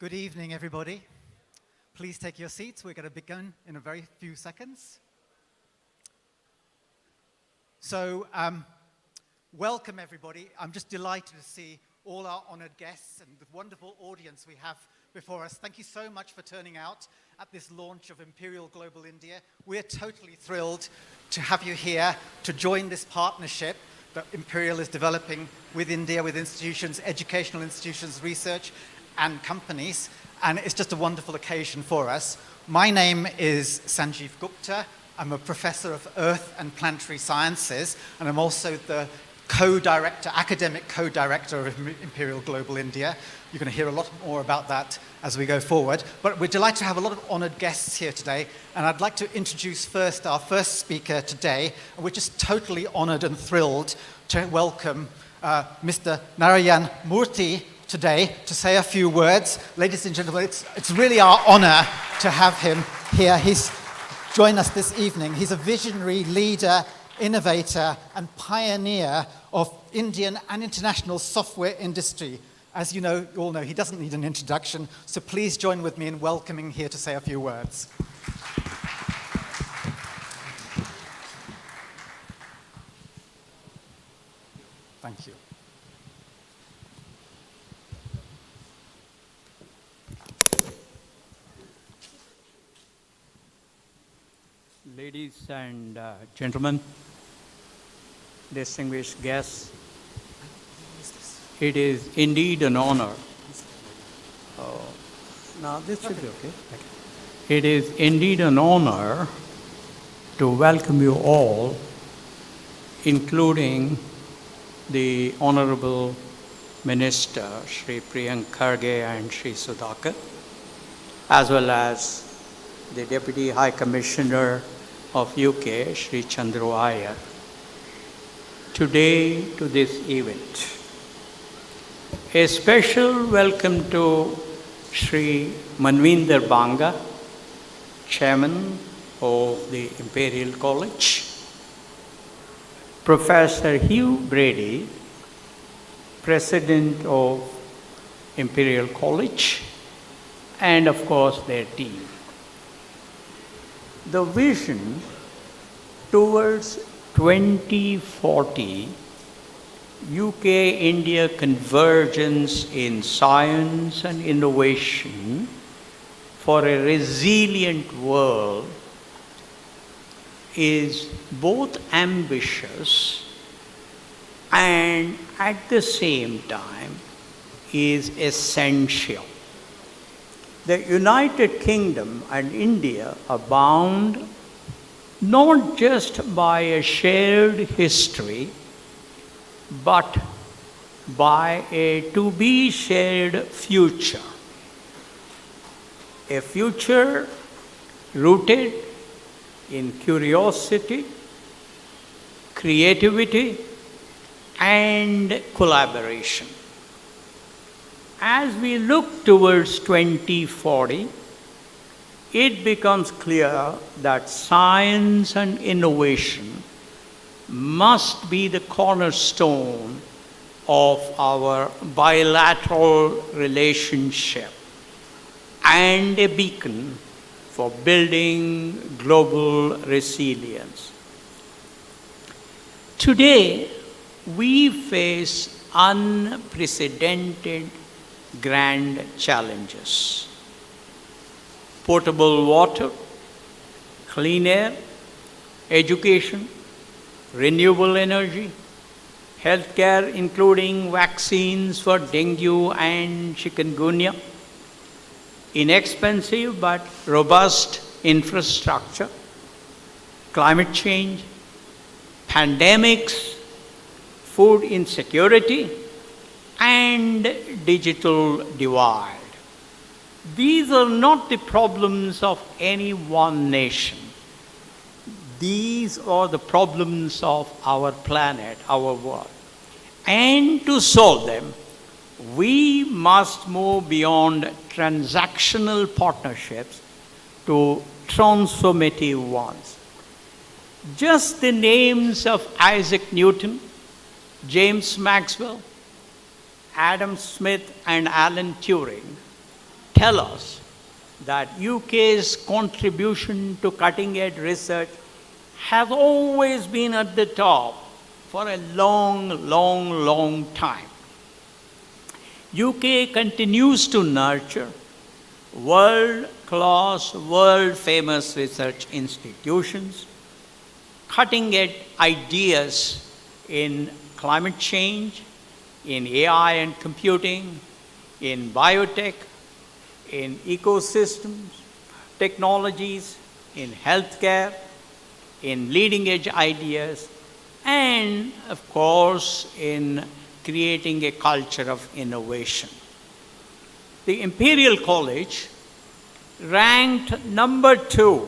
Good evening, everybody. Please take your seats. We're going to begin in a very few seconds. So, welcome, everybody. I'm just delighted to see all our honored guests and the wonderful audience we have before us. Thank you so much for turning out at this launch of Imperial Global India. We're totally thrilled to have you here to join this partnership that Imperial is developing with India, with institutions, educational institutions, research, and companies, and it's just a wonderful occasion for us. My name is Sanjeev Gupta. I'm a professor of Earth and Planetary Sciences, and I'm also the academic co-director of Imperial Global India. You're going to hear a lot more about that as we go forward. But we're delighted to have a lot of honored guests here today, and I'd like to introduce first our first speaker today. We're just totally honored and thrilled to welcome Mr. Narayana Murthy today to say a few words. Ladies and gentlemen, it's really our honor to have him here. He's joined us this evening. He's a visionary leader, innovator, and pioneer of Indian and international software industry. As you all know, he doesn't need an introduction, so please join with me in welcoming him here to say a few words. Thank you. Ladies and gentlemen, distinguished guests, it is indeed an honor. Now this should be okay. It is indeed an honor to welcome you all, including the Honorable Minister, Shri Priyank Kharge and Shri Sudhakar, as well as the Deputy High Commissioner of UK, Shri Chandru Iyer, today to this event. A special welcome to Shri Manvinder Banga, Chairman of the Imperial College, Professor Hugh Brady, President of Imperial College, and of course their team. The vision towards 2040 UK-India convergence in science and innovation for a resilient world is both ambitious and at the same time is essential. The United Kingdom and India are bound not just by a shared history, but by a to-be shared future. A future rooted in curiosity, creativity, and collaboration. As we look towards 2040, it becomes clear that science and innovation must be the cornerstone of our bilateral relationship and a beacon for building global resilience. Today, we face unprecedented grand challenges. Potable water, clean air, education, renewable energy, healthcare including vaccines for dengue and chikungunya, inexpensive but robust infrastructure, climate change, pandemics, food insecurity, and digital divide. These are not the problems of any one nation. These are the problems of our planet, our world. And to solve them, we must move beyond transactional partnerships to transformative ones. Just the names of Isaac Newton, James Maxwell, Adam Smith, and Alan Turing tell us that UK's contribution to cutting-edge research has always been at the top for a long, long, long time. UK continues to nurture world-class, world-famous research institutions, cutting-edge ideas in climate change, in AI and computing, in biotech, in ecosystems, technologies, in healthcare, in leading-edge ideas, and, of course, in creating a culture of innovation. The Imperial College ranked number 2,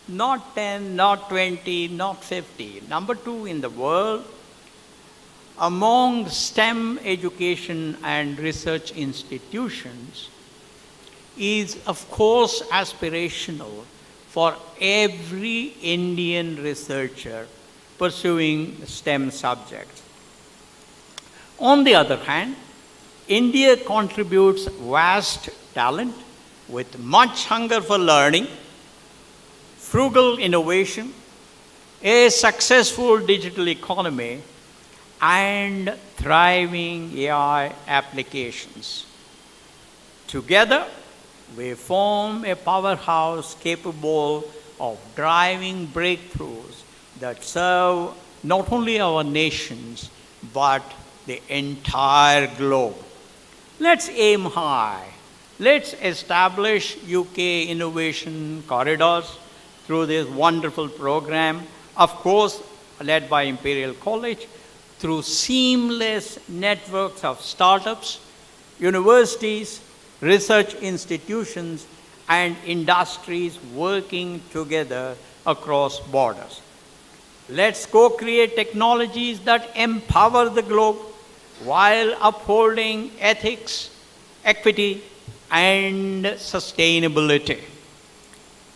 not 10, not 20, not 50, number 2 in the world among STEM education and research institutions is, of course, aspirational for every Indian researcher pursuing STEM subjects. On the other hand, India contributes vast talent with much hunger for learning, frugal innovation, a successful digital economy, and thriving AI applications. Together, we form a powerhouse capable of driving breakthroughs that serve not only our nations, but the entire globe. Let's aim high. Let's establish UK innovation corridors through this wonderful program, of course, led by Imperial College, through seamless networks of startups, universities, research institutions, and industries working together across borders. Let's co-create technologies that empower the globe while upholding ethics, equity, and sustainability.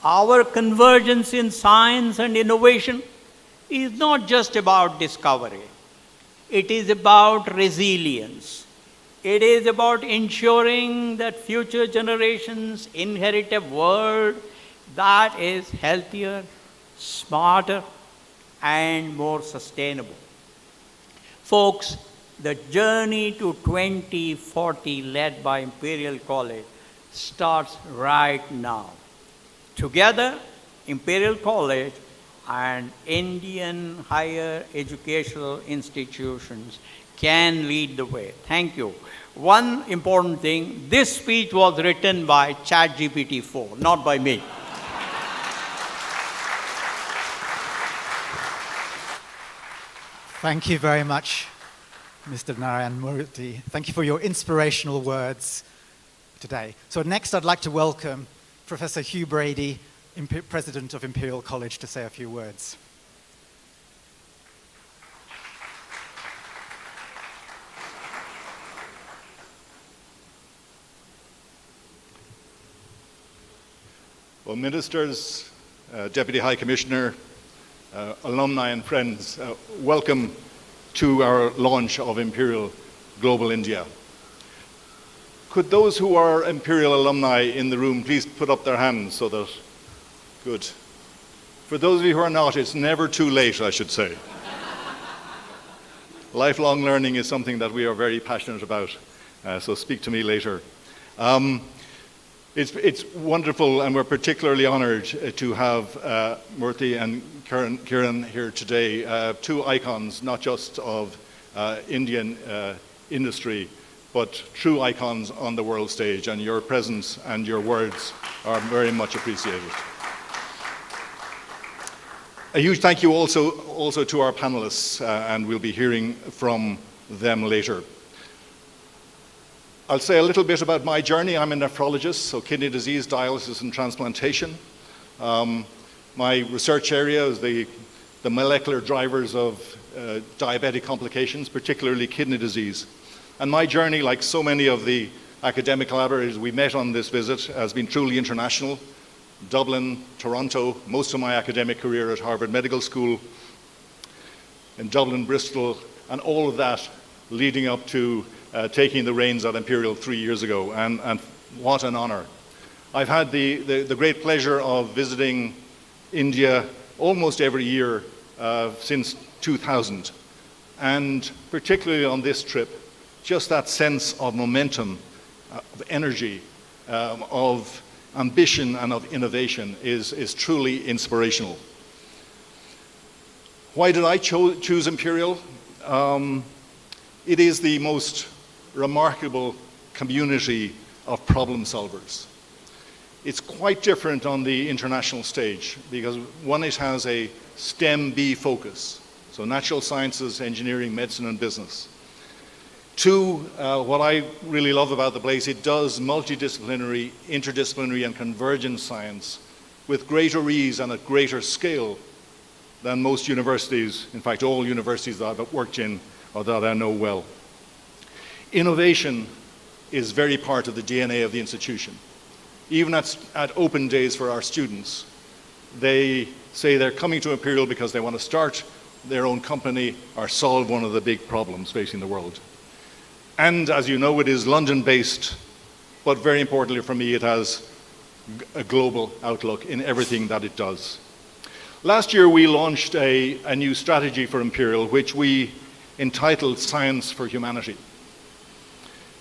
Our convergence in science and innovation is not just about discovery. It is about resilience. It is about ensuring that future generations inherit a world that is healthier, smarter, and more sustainable. Folks, the journey to 2040 led by Imperial College starts right now. Together, Imperial College and Indian higher educational institutions can lead the way. Thank you. One important thing, this speech was written by ChatGPT-4, not by me. Thank you very much, Mr. Narayana Murthy. Thank you for your inspirational words today. So next I'd like to welcome Professor Hugh Brady, President of Imperial College, to say a few words. Well, ministers, Deputy High Commissioner, alumni and friends, welcome to our launch of Imperial Global India. Could those who are Imperial alumni in the room please put up their hands so that, good. For those of you who are not, it's never too late, I should say. Lifelong learning is something that we are very passionate about, so speak to me later. It's wonderful, and we're particularly honored to have Murthy and Kiran here today, two icons, not just of Indian industry, but true icons on the world stage, and your presence and your words are very much appreciated. A huge thank you also to our panelists, and we'll be hearing from them later. I'll say a little bit about my journey. I'm a nephrologist, so kidney disease, dialysis, and transplantation. My research area is the molecular drivers of diabetic complications, particularly kidney disease. And my journey, like so many of the academic collaborators we met on this visit, has been truly international. Dublin, Toronto, most of my academic career at Harvard Medical School, in Dublin, Bristol, and all of that leading up to taking the reins at Imperial 3 years ago. And what an honor. I've had the great pleasure of visiting India almost every year since 2000. And particularly on this trip, just that sense of momentum, of energy, of ambition and of innovation is truly inspirational. Why did I choose Imperial? It is the most remarkable community of problem solvers. It's quite different on the international stage because one, it has a STEM B focus, so natural sciences, engineering, medicine and business. Two, what I really love about the place, it does multidisciplinary, interdisciplinary and convergent science with greater ease and at greater scale than most universities, in fact all universities that I've worked in or that I know well. Innovation is very part of the DNA of the institution. Even at open days for our students, they say they're coming to Imperial because they want to start their own company or solve one of the big problems facing the world. And as you know, it is London-based, but very importantly for me, it has a global outlook in everything that it does. Last year, we launched a new strategy for Imperial, which we entitled Science for Humanity.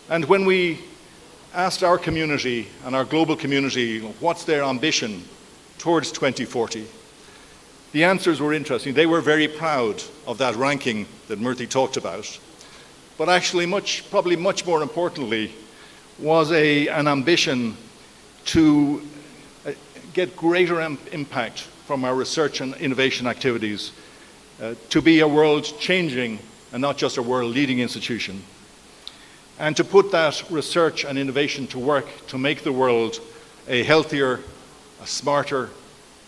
And when we asked our community and our global community what's their ambition towards 2040, the answers were interesting. They were very proud of that ranking that Murthy talked about. But actually, probably much more importantly, was an ambition to get greater impact from our research and innovation activities to be a world-changing and not just a world-leading institution, and to put that research and innovation to work to make the world a healthier, a smarter,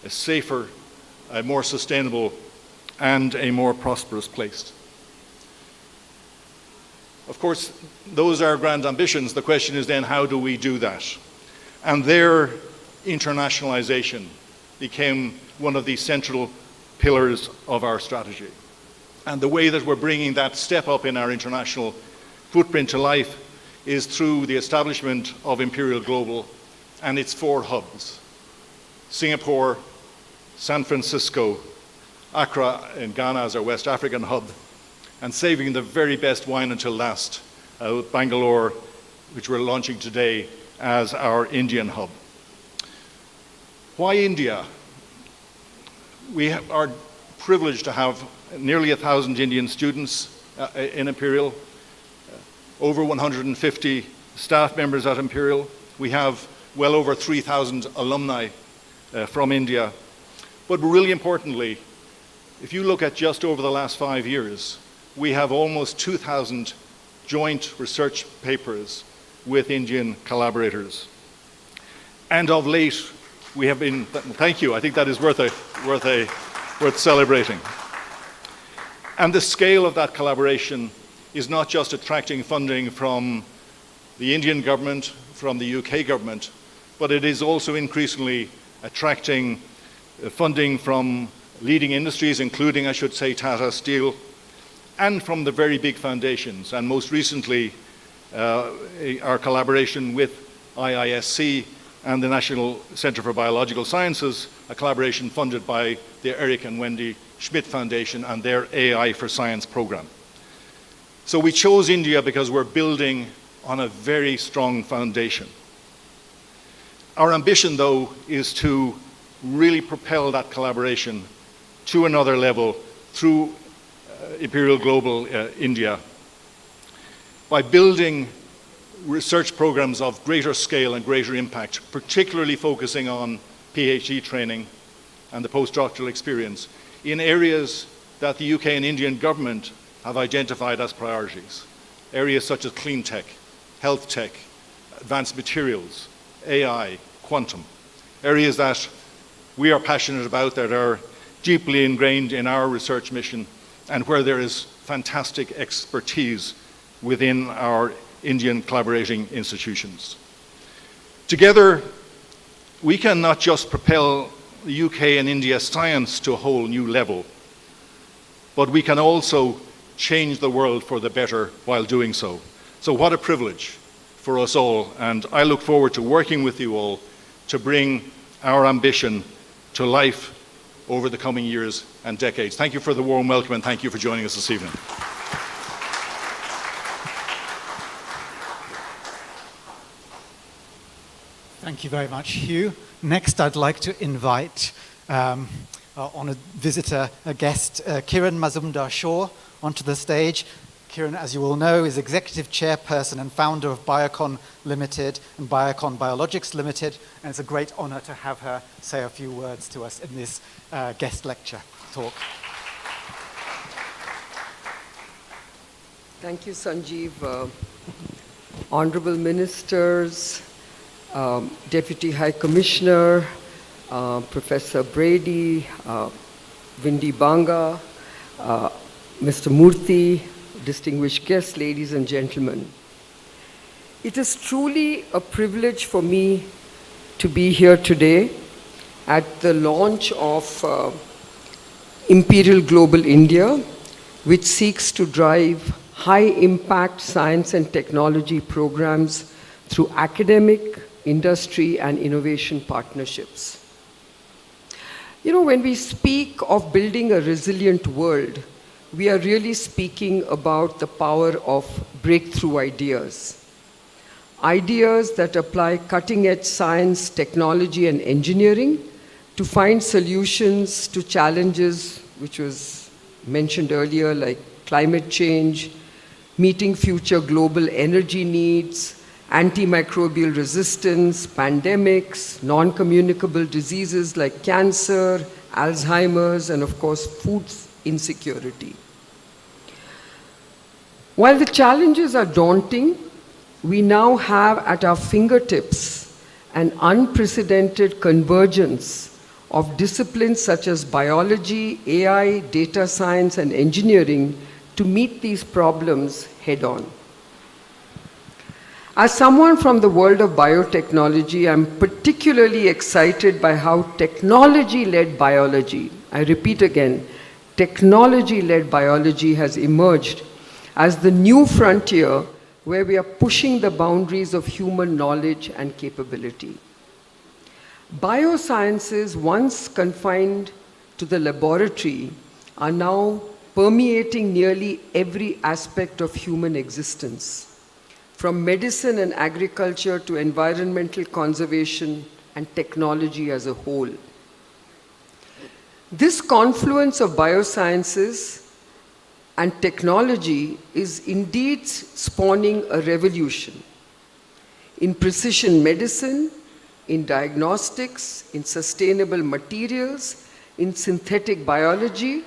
a safer, a more sustainable, and a more prosperous place. Of course, those are grand ambitions. The question is then, how do we do that? And their internationalization became one of the central pillars of our strategy. And the way that we're bringing that step up in our international footprint to life is through the establishment of Imperial Global and its 4 hubs: Singapore, San Francisco, Accra in Ghana as our West African hub, and saving the very best wine until last, Bangalore, which we're launching today as our Indian hub. Why India? We are privileged to have nearly 1,000 Indian students in Imperial, over 150 staff members at Imperial. We have well over 3,000 alumni from India. But really importantly, if you look at just over the last 5 years, we have almost 2,000 joint research papers with Indian collaborators. And of late, we have been, thank you, I think that is worth celebrating. And the scale of that collaboration is not just attracting funding from the Indian government, from the UK government, but it is also increasingly attracting funding from leading industries, including, I should say, Tata Steel, and from the very big foundations. And most recently, our collaboration with IISc and the National Centre for Biological Sciences, a collaboration funded by the Eric and Wendy Schmidt Foundation and their AI for Science program. So we chose India because we're building on a very strong foundation. Our ambition, though, is to really propel that collaboration to another level through Imperial Global India by building research programs of greater scale and greater impact, particularly focusing on PhD training and the postdoctoral experience in areas that the UK and Indian government have identified as priorities. Areas such as clean tech, health tech, advanced materials, AI, quantum. Areas that we are passionate about, that are deeply ingrained in our research mission, and where there is fantastic expertise within our Indian collaborating institutions. Together, we can not just propel the UK and India science to a whole new level, but we can also change the world for the better while doing so. So what a privilege for us all. And I look forward to working with you all to bring our ambition to life over the coming years and decades. Thank you for the warm welcome, and thank you for joining us this evening. Thank you very much, Hugh. Next, I'd like to invite our honoured visitor, a guest, Kiran Mazumdar-Shaw, onto the stage. Kiran, as you all know, is Executive Chairperson and founder of Biocon Limited and Biocon Biologics Limited, and it's a great honour to have her say a few words to us in this guest lecture talk. Thank you, Sanjeev. Honourable Ministers, Deputy High Commissioner, Professor Brady, Windy Banga, Mr. Murthy, distinguished guests, ladies and gentlemen. It is truly a privilege for me to be here today at the launch of Imperial Global India, which seeks to drive high-impact science and technology programs through academic, industry, and innovation partnerships. You know, when we speak of building a resilient world, we are really speaking about the power of breakthrough ideas. Ideas that apply cutting-edge science, technology, and engineering to find solutions to challenges which was mentioned earlier, like climate change, meeting future global energy needs, antimicrobial resistance, pandemics, non-communicable diseases like cancer, Alzheimer's, and of course, food insecurity. While the challenges are daunting, we now have at our fingertips an unprecedented convergence of disciplines such as biology, AI, data science, and engineering to meet these problems head-on. As someone from the world of biotechnology, I'm particularly excited by how technology-led biology, I repeat again, technology-led biology has emerged as the new frontier where we are pushing the boundaries of human knowledge and capability. Biosciences, once confined to the laboratory, are now permeating nearly every aspect of human existence, from medicine and agriculture to environmental conservation and technology as a whole. This confluence of biosciences and technology is indeed spawning a revolution in precision medicine, in diagnostics, in sustainable materials, in synthetic biology,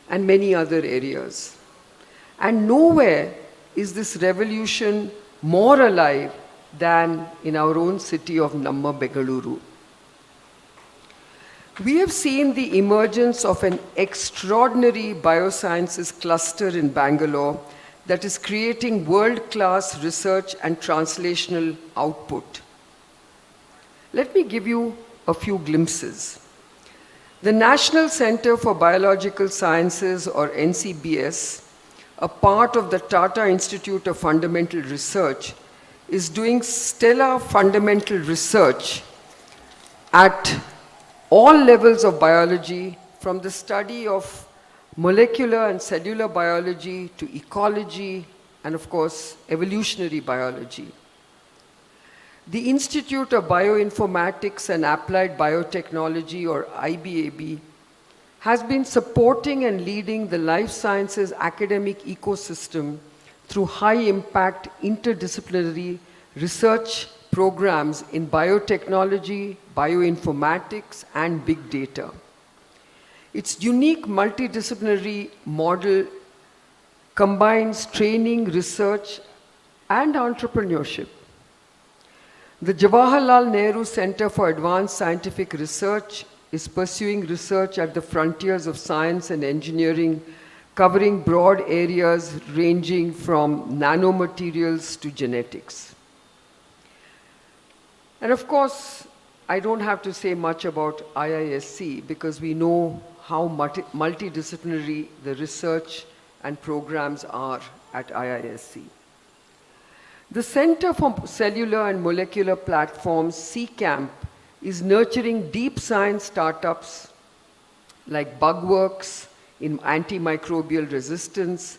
and many other areas. And nowhere is this revolution more alive than in our own city of Bengaluru. We have seen the emergence of an extraordinary biosciences cluster in Bangalore that is creating world-class research and translational output. Let me give you a few glimpses. The National Center for Biological Sciences, or NCBS, a part of the Tata Institute of Fundamental Research, is doing stellar fundamental research at all levels of biology, from the study of molecular and cellular biology to ecology and, of course, evolutionary biology. The Institute of Bioinformatics and Applied Biotechnology, or IBAB, has been supporting and leading the life sciences academic ecosystem through high-impact interdisciplinary research programs in biotechnology, bioinformatics, and big data. Its unique multidisciplinary model combines training, research, and entrepreneurship. The Jawaharlal Nehru Center for Advanced Scientific Research is pursuing research at the frontiers of science and engineering, covering broad areas ranging from nanomaterials to genetics. And of course, I don't have to say much about IISc because we know how multidisciplinary the research and programs are at IISc. The Center for Cellular and Molecular Platforms, CCAMP, is nurturing deep science startups like Bugworks in antimicrobial resistance,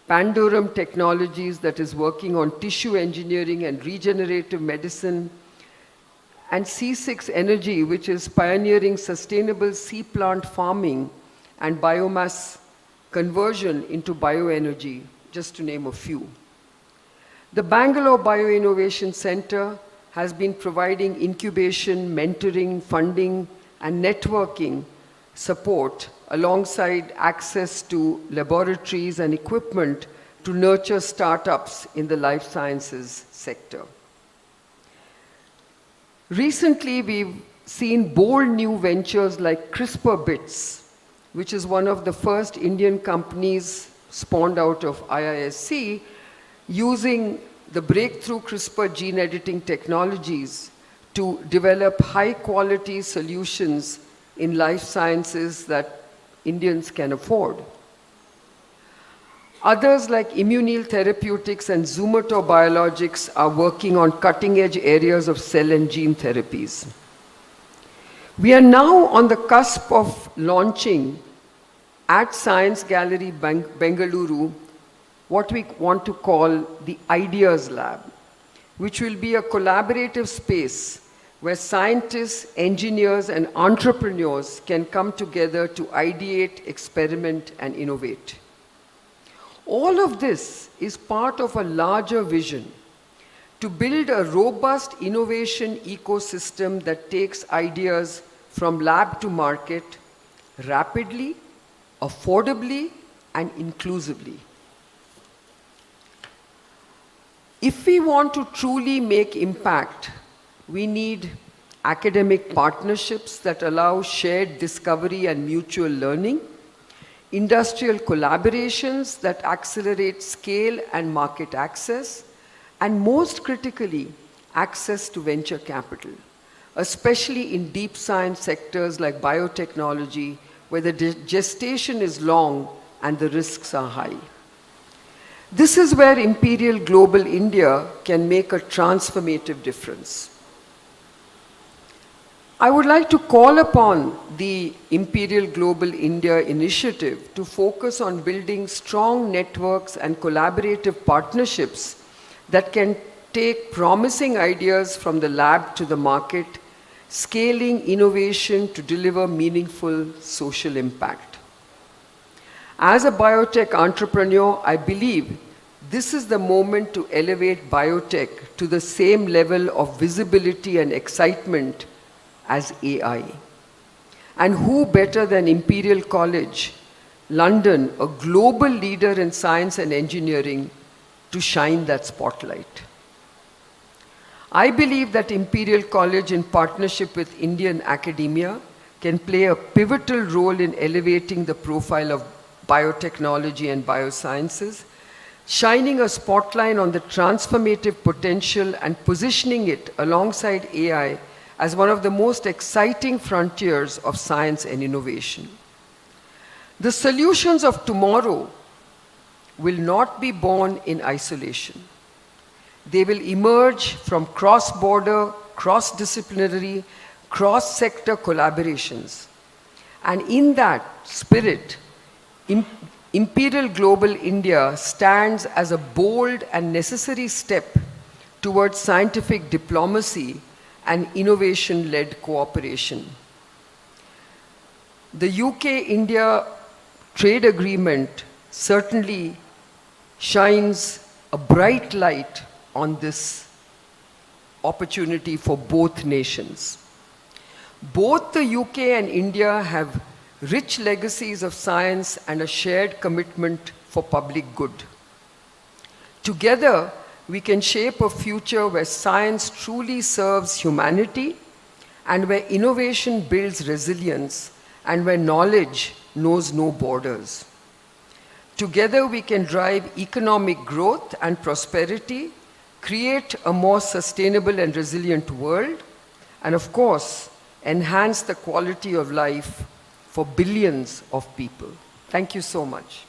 Pandorum Technologies that is working on tissue engineering and regenerative medicine, and C6 Energy, which is pioneering sustainable sea plant farming and biomass conversion into bioenergy, just to name a few. The Bangalore Bioinnovation Center has been providing incubation, mentoring, funding, and networking support alongside access to laboratories and equipment to nurture startups in the life sciences sector. Recently, we've seen bold new ventures like CRISPR Bits, which is one of the first Indian companies spawned out of IISc, using the breakthrough CRISPR gene editing technologies to develop high-quality solutions in life sciences that Indians can afford. Others like Immunil Therapeutics and Zumato Biologics are working on cutting-edge areas of cell and gene therapies. We are now on the cusp of launching at Science Gallery Bengaluru what we want to call the Ideas Lab, which will be a collaborative space where scientists, engineers, and entrepreneurs can come together to ideate, experiment, and innovate. All of this is part of a larger vision to build a robust innovation ecosystem that takes ideas from lab to market rapidly, affordably, and inclusively. If we want to truly make impact, we need academic partnerships that allow shared discovery and mutual learning, industrial collaborations that accelerate scale and market access, and most critically, access to venture capital, especially in deep science sectors like biotechnology, where the gestation is long and the risks are high. This is where Imperial Global India can make a transformative difference. I would like to call upon the Imperial Global India initiative to focus on building strong networks and collaborative partnerships that can take promising ideas from the lab to the market, scaling innovation to deliver meaningful social impact. As a biotech entrepreneur, I believe this is the moment to elevate biotech to the same level of visibility and excitement as AI. And who better than Imperial College, London, a global leader in science and engineering, to shine that spotlight. I believe that Imperial College, in partnership with Indian academia, can play a pivotal role in elevating the profile of biotechnology and biosciences, shining a spotlight on the transformative potential and positioning it alongside AI as one of the most exciting frontiers of science and innovation. The solutions of tomorrow will not be born in isolation. They will emerge from cross-border, cross-disciplinary, cross-sector collaborations. And in that spirit, Imperial Global India stands as a bold and necessary step towards scientific diplomacy and innovation-led cooperation. The UK-India trade agreement certainly shines a bright light on this opportunity for both nations. Both the UK and India have rich legacies of science and a shared commitment for public good. Together, we can shape a future where science truly serves humanity and where innovation builds resilience and where knowledge knows no borders. Together, we can drive economic growth and prosperity, create a more sustainable and resilient world, and of course, enhance the quality of life for billions of people. Thank you so much.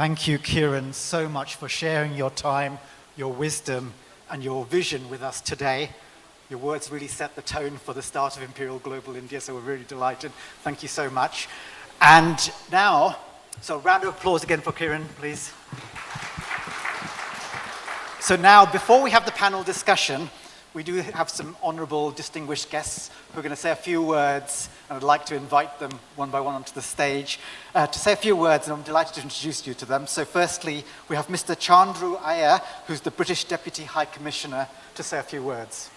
Thank you, Kiran, so much for sharing your time, your wisdom, and your vision with us today. Your words really set the tone for the start of Imperial Global India, so we're really delighted. Thank you so much. And now, so a round of applause again for Kiran, please. So now, before we have the panel discussion, we do have some honorable, distinguished guests who are going to say a few words, and I'd like to invite them one by one onto the stage to say a few words, and I'm delighted to introduce you to them. So firstly, we have Mr. Chandru Iyer, who's the British Deputy High Commissioner, to say a few words.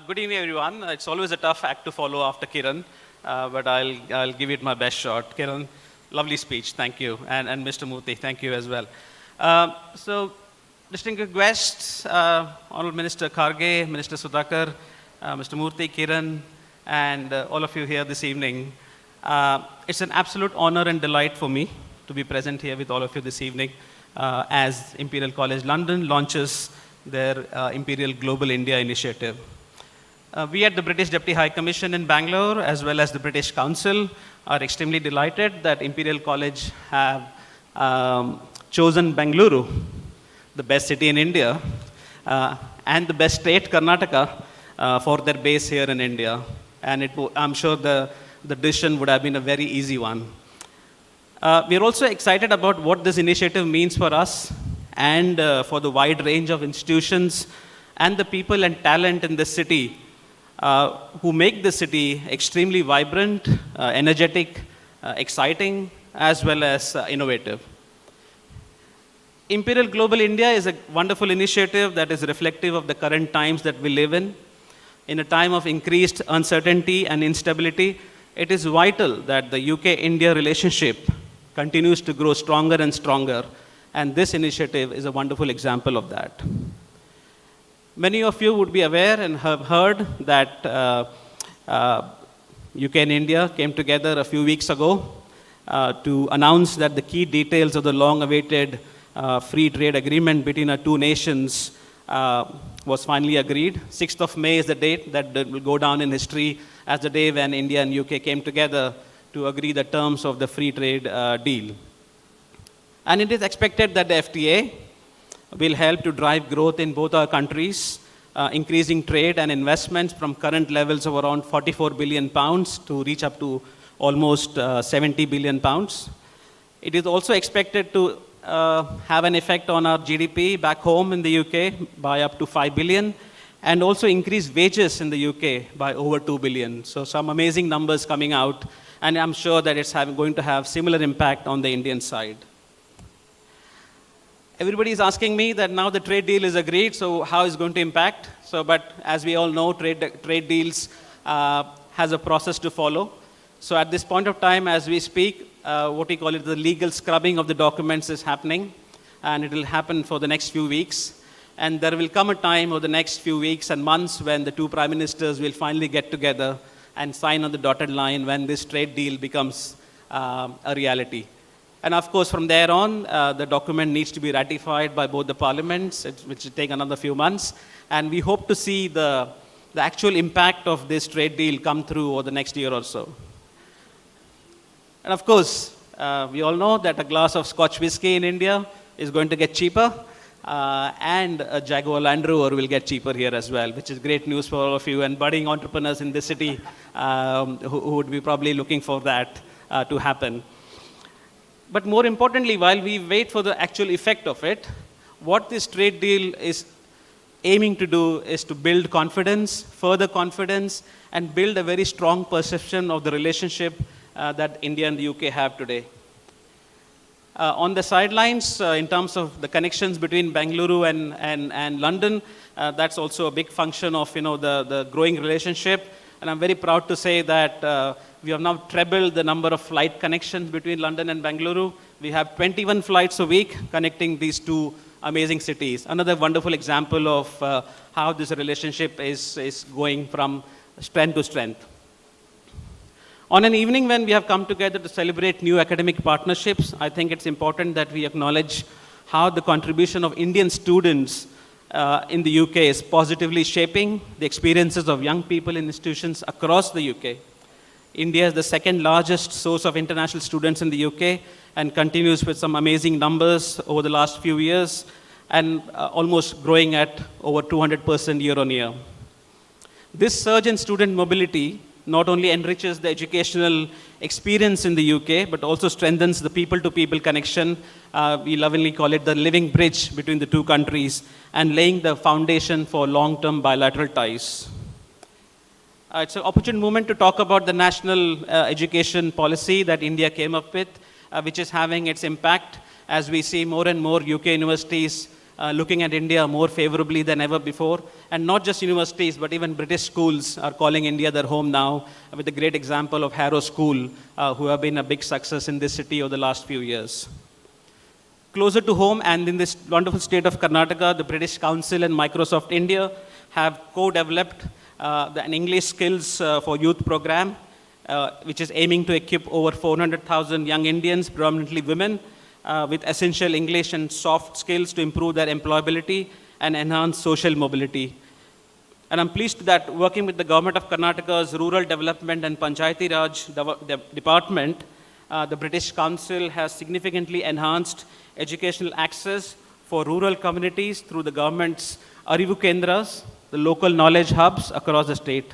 Good evening, everyone. It's always a tough act to follow after Kiran, but I'll give it my best shot. Kiran, lovely speech, thank you. And Mr. Murthy, thank you as well. So, distinguished guests, Honorable Minister Kharge, Minister Sudhakar, Mr. Murthy, Kiran, and all of you here this evening. It's an absolute honor and delight for me to be present here with all of you this evening as Imperial College London launches their Imperial Global India initiative. We at the British Deputy High Commission in Bangalore, as well as the British Council, are extremely delighted that Imperial College have chosen Bengaluru, the best city in India, and the best state, Karnataka, for their base here in India. And I'm sure the decision would have been a very easy one. We're also excited about what this initiative means for us and for the wide range of institutions and the people and talent in this city who make the city extremely vibrant, energetic, exciting, as well as innovative. Imperial Global India is a wonderful initiative that is reflective of the current times that we live in. In a time of increased uncertainty and instability, it is vital that the UK-India relationship continues to grow stronger and stronger, and this initiative is a wonderful example of that. Many of you would be aware and have heard that UK and India came together a few weeks ago to announce that the key details of the long-awaited free trade agreement between our two nations was finally agreed. 6th of May is the date that will go down in history as the day when India and UK came together to agree the terms of the free trade deal. And it is expected that the FTA will help to drive growth in both our countries, increasing trade and investments from current levels of around 44 billion pounds to reach up to almost 70 billion pounds. It is also expected to have an effect on our GDP back home in the UK by up to 5 billion, and also increase wages in the UK by over 2 billion. So some amazing numbers coming out, and I'm sure that it's going to have similar impact on the Indian side. Everybody is asking me that now the trade deal is agreed, so how is it going to impact? But as we all know, trade deals has a process to follow. So at this point of time, as we speak, what we call it, the legal scrubbing of the documents is happening, and it will happen for the next few weeks. And there will come a time over the next few weeks and months when the two prime ministers will finally get together and sign on the dotted line when this trade deal becomes a reality. And of course, from there on, the document needs to be ratified by both the parliaments, which will take another few months. And we hope to see the actual impact of this trade deal come through over the next year or so. And of course, we all know that a glass of Scotch whiskey in India is going to get cheaper, and a Jaguar Land Rover will get cheaper here as well, which is great news for all of you and budding entrepreneurs in this city who would be probably looking for that to happen. But more importantly, while we wait for the actual effect of it, what this trade deal is aiming to do is to build confidence, further confidence, and build a very strong perception of the relationship that India and the UK have today. On the sidelines, in terms of the connections between Bengaluru and London, that's also a big function of the growing relationship. And I'm very proud to say that we have now trebled the number of flight connections between London and Bengaluru. We have 21 flights a week connecting these two amazing cities. Another wonderful example of how this relationship is going from strength to strength. On an evening when we have come together to celebrate new academic partnerships, I think it's important that we acknowledge how the contribution of Indian students in the UK is positively shaping the experiences of young people in institutions across the UK. India is the second largest source of international students in the UK and continues with some amazing numbers over the last few years and almost growing at over 200% year on year. This surge in student mobility not only enriches the educational experience in the UK, but also strengthens the people-to-people connection. We lovingly call it the living bridge between the two countries and laying the foundation for long-term bilateral ties. It's an opportune moment to talk about the national education policy that India came up with, which is having its impact as we see more and more UK universities looking at India more favorably than ever before. And not just universities, but even British schools are calling India their home now, with a great example of Harrow School, who have been a big success in this city over the last few years. Closer to home and in this wonderful state of Karnataka, the British Council and Microsoft India have co-developed an English Skills for Youth program, which is aiming to equip over 400,000 young Indians, predominantly women, with essential English and soft skills to improve their employability and enhance social mobility. And I'm pleased that working with the Government of Karnataka's Rural Development and Panchayati Raj Department, the British Council has significantly enhanced educational access for rural communities through the government's Arivu Kendras, the local knowledge hubs across the state.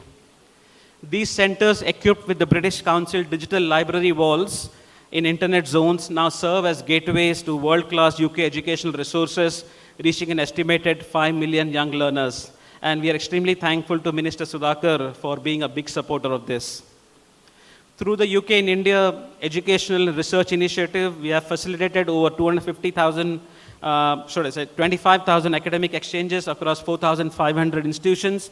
These centers, equipped with the British Council digital library walls in internet zones, now serve as gateways to world-class UK educational resources, reaching an estimated 5 million young learners. And we are extremely thankful to Minister Sudhakar for being a big supporter of this. Through the UK in India Educational Research Initiative, we have facilitated over 25,000 academic exchanges across 4,500 institutions.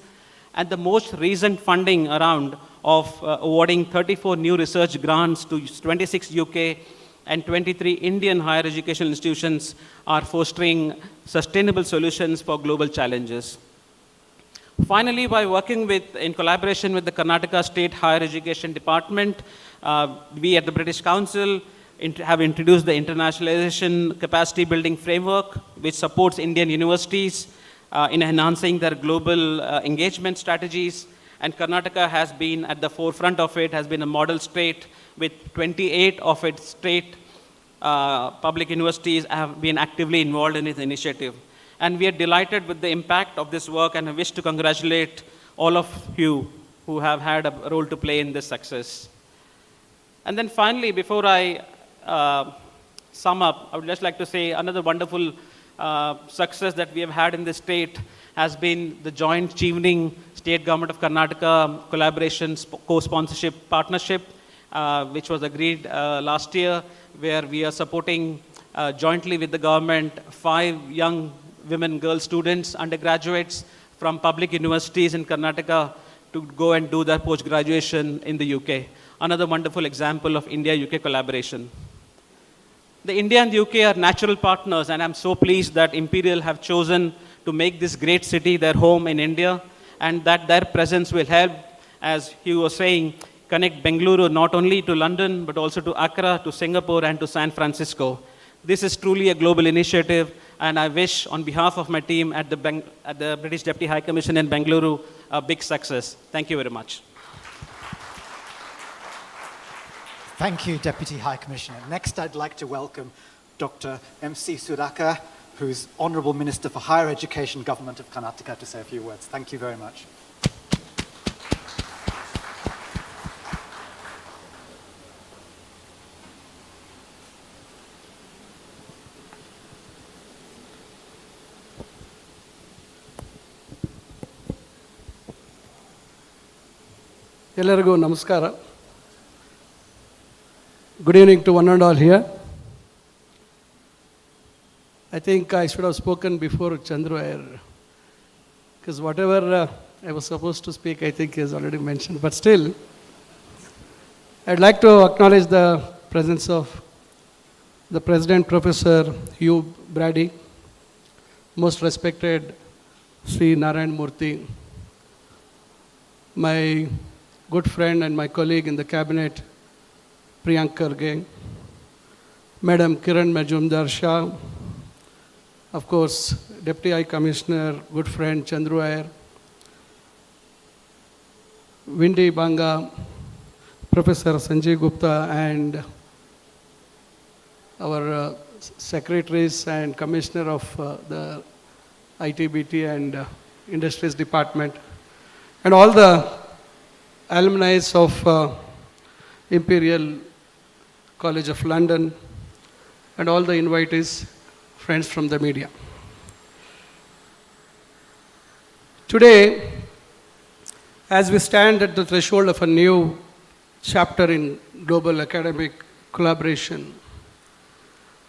And the most recent funding round of awarding 34 new research grants to 26 UK and 23 Indian higher educational institutions are fostering sustainable solutions for global challenges. Finally, by working in collaboration with the Karnataka State Higher Education Department, we at the British Council have introduced the Internationalization Capacity Building Framework, which supports Indian universities in enhancing their global engagement strategies. And Karnataka has been at the forefront of it, has been a model state with 28 of its state public universities have been actively involved in this initiative. And we are delighted with the impact of this work, and I wish to congratulate all of you who have had a role to play in this success. And then finally, before I sum up, I would just like to say another wonderful success that we have had in this state has been the joint Chevening State Government of Karnataka collaboration co-sponsorship partnership, which was agreed last year, where we are supporting jointly with the government 5 young women, girl students, undergraduates from public universities in Karnataka to go and do their post-graduation in the UK. Another wonderful example of India-UK collaboration. The India and the UK are natural partners, and I'm so pleased that Imperial have chosen to make this great city their home in India, and that their presence will help, as Hugh was saying, connect Bengaluru not only to London, but also to Accra, to Singapore, and to San Francisco. This is truly a global initiative, and I wish, on behalf of my team at the British Deputy High Commission in Bengaluru, a big success. Thank you very much. Thank you, Deputy High Commissioner. Next, I'd like to welcome Dr. M.C. Sudhakar, who's Honourable Minister for Higher Education, Government of Karnataka, to say a few words. Thank you very much. ಎಲ್ಲರಿಗೂ ನಮಸ್ಕಾರ. Good evening to one and all here. I think I should have spoken before Chandru, because whatever I was supposed to speak, I think he has already mentioned. But still, I'd like to acknowledge the presence of the President, Professor Hugh Brady, most respected Sri Narayana Murthy, my good friend and my colleague in the cabinet, Priyank Kharge, Madam Kiran Mazumdar-Shaw, of course, Deputy High Commissioner, good friend Chandru Iyer, Windy Banga, Professor Sanjay Gupta, and our secretaries and commissioner of the ITBT and Industries Department, and all the alumni of Imperial College of London, and all the invitees, friends from the media. Today, as we stand at the threshold of a new chapter in global academic collaboration,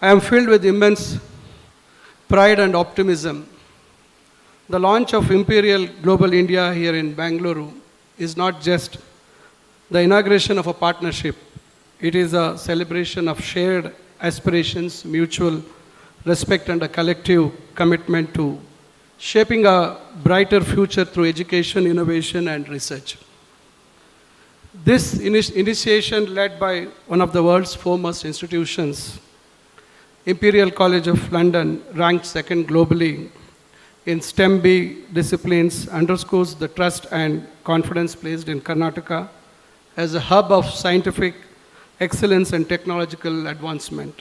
I am filled with immense pride and optimism. The launch of Imperial Global India here in Bengaluru is not just the inauguration of a partnership. It is a celebration of shared aspirations, mutual respect, and a collective commitment to shaping a brighter future through education, innovation, and research. This initiation, led by one of the world's foremost institutions, Imperial College of London, ranked second globally in STEM B disciplines, underscores the trust and confidence placed in Karnataka as a hub of scientific excellence and technological advancement.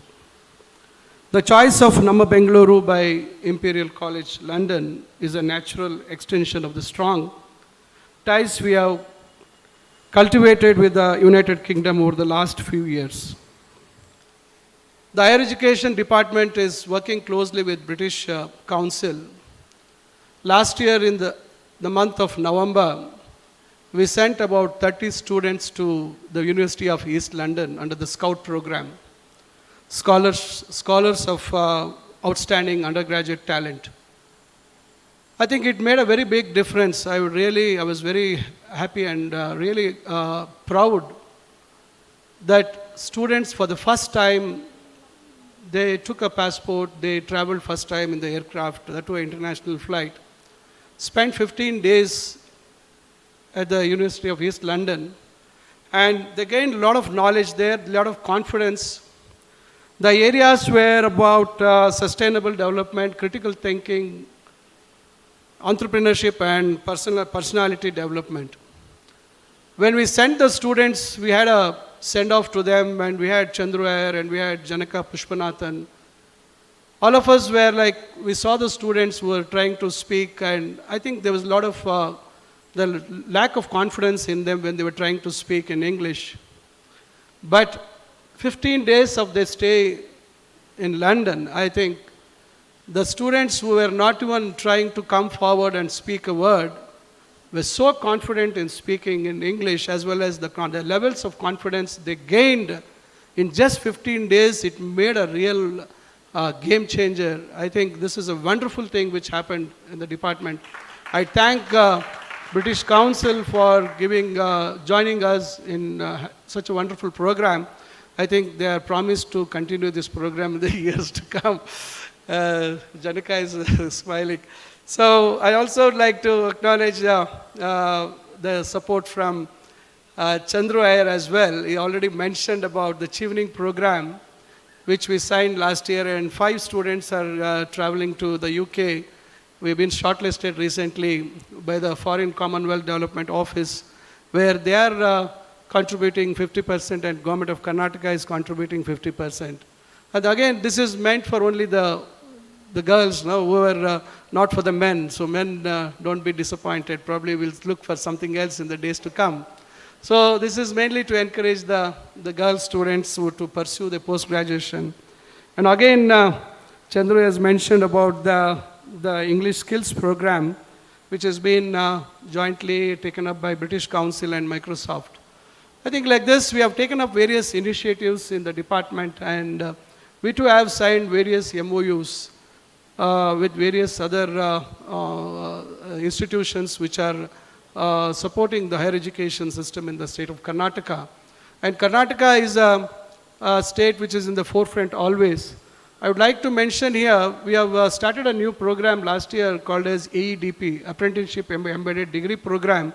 The choice of Namma Bengaluru by Imperial College London is a natural extension of the strong ties we have cultivated with the United Kingdom over the last few years. The Higher Education Department is working closely with British Council. Last year in the month of November, we sent about 30 students to the University of East London under the Scout program, scholars of outstanding undergraduate talent. I think it made a very big difference. I was very happy and really proud that students for the first time, they took a passport, they traveled first time in the aircraft, that was an international flight, spent 15 days at the University of East London, and they gained a lot of knowledge there, a lot of confidence. The areas were about sustainable development, critical thinking, entrepreneurship, and personality development. When we sent the students, we had a send-off to them, and we had Chandru Iyer and we had Janaka Pushpanathan. All of us were like, we saw the students who were trying to speak, and I think there was a lot of the lack of confidence in them when they were trying to speak in English. But 15 days of their stay in London, I think the students who were not even trying to come forward and speak a word were so confident in speaking in English, as well as the levels of confidence they gained in just 15 days. It made a real game changer. I think this is a wonderful thing which happened in the department. I thank British Council for joining us in such a wonderful program. I think they are promised to continue this program in the years to come. Janaka is smiling. So I also would like to acknowledge the support from Chandru Iyer as well. He already mentioned about the Chevening program, which we signed last year, and 5 students are traveling to the UK. We've been shortlisted recently by the Foreign Commonwealth Development Office, where they are contributing 50% and Government of Karnataka is contributing 50%. And again, this is meant for only the girls, no, who are not for the men. So men, don't be disappointed. Probably we'll look for something else in the days to come. So this is mainly to encourage the girl students to pursue the post-graduation. And again, Chandru has mentioned about the English Skills program, which has been jointly taken up by British Council and Microsoft. I think like this, we have taken up various initiatives in the department, and we too have signed various MOUs with various other institutions which are supporting the higher education system in the state of Karnataka. And Karnataka is a state which is in the forefront always. I would like to mention here, we have started a new program last year called as AEDP, Apprenticeship Embedded Degree Program.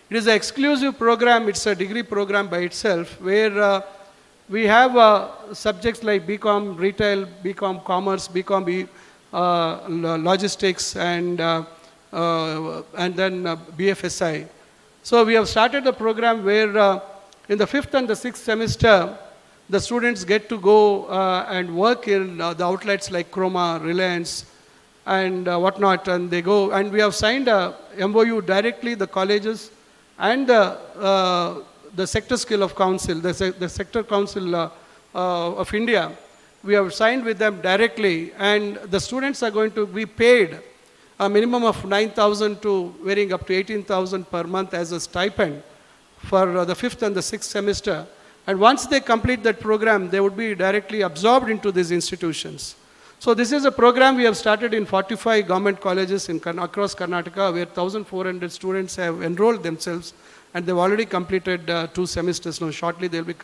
It is an exclusive program, it's a degree program by itself, where we have subjects like BCom Retail, BCom Commerce, BCom Logistics, and then BFSI. So we have started a program where in the 5th and the 6th semester, the students get to go and work in the outlets like Chroma, Reliance, and whatnot, and they go, and we have signed a MOU directly, the colleges and the Sector Skill of Council, the Sector Council of India. We have signed with them directly, and the students are going to be paid a minimum of 9,000 to varying up to 18,000 per month as a stipend for the 5th and the 6th semester. And once they complete that program, they would be directly absorbed into these institutions. So this is a program we have started in 45 government colleges across Karnataka, where 1,400 students have enrolled themselves, and they've already completed 2 semesters. Now shortly they'll be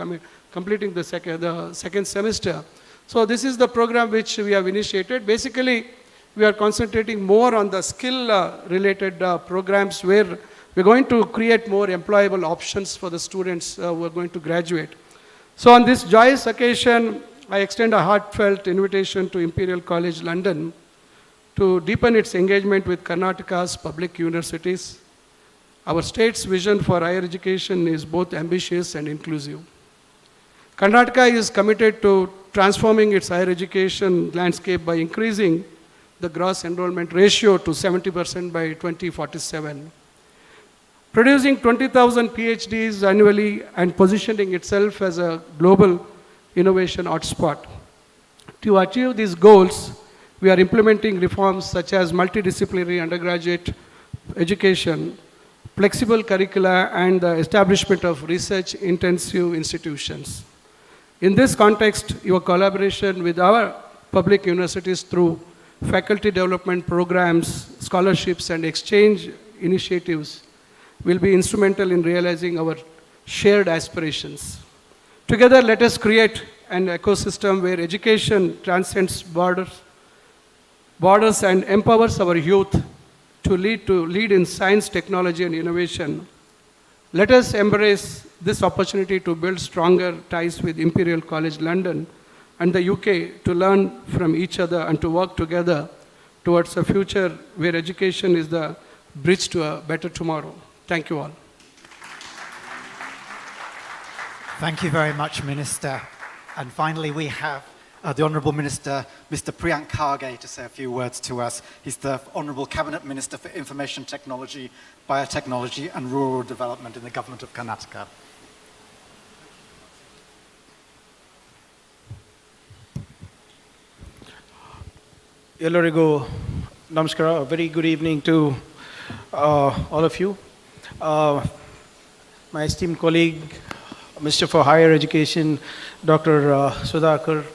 completing the second semester. So this is the program which we have initiated. Basically, we are concentrating more on the skill-related programs, where we're going to create more employable options for the students who are going to graduate. So on this joyous occasion, I extend a heartfelt invitation to Imperial College London to deepen its engagement with Karnataka's public universities. Our state's vision for higher education is both ambitious and inclusive. Karnataka is committed to transforming its higher education landscape by increasing the gross enrollment ratio to 70% by 2047. Producing 20,000 PhDs annually and positioning itself as a global innovation hotspot. To achieve these goals, we are implementing reforms such as multidisciplinary undergraduate education, flexible curricula, and the establishment of research-intensive institutions. In this context, your collaboration with our public universities through faculty development programs, scholarships, and exchange initiatives will be instrumental in realizing our shared aspirations. Together, let us create an ecosystem where education transcends borders and empowers our youth to lead in science, technology, and innovation. Let us embrace this opportunity to build stronger ties with Imperial College London and the UK to learn from each other and to work together towards a future where education is the bridge to a better tomorrow. Thank you all. Thank you very much, Minister. And finally, we have the Honourable Minister, Mr. Priyank Kharge, to say a few words to us. He's the Honourable Cabinet Minister for Information Technology, Biotechnology and Rural Development in the Government of Karnataka. Ellarigu namaskara. A very good evening to all of you. My esteemed colleague, Minister for Higher Education, Dr. Sudhakar,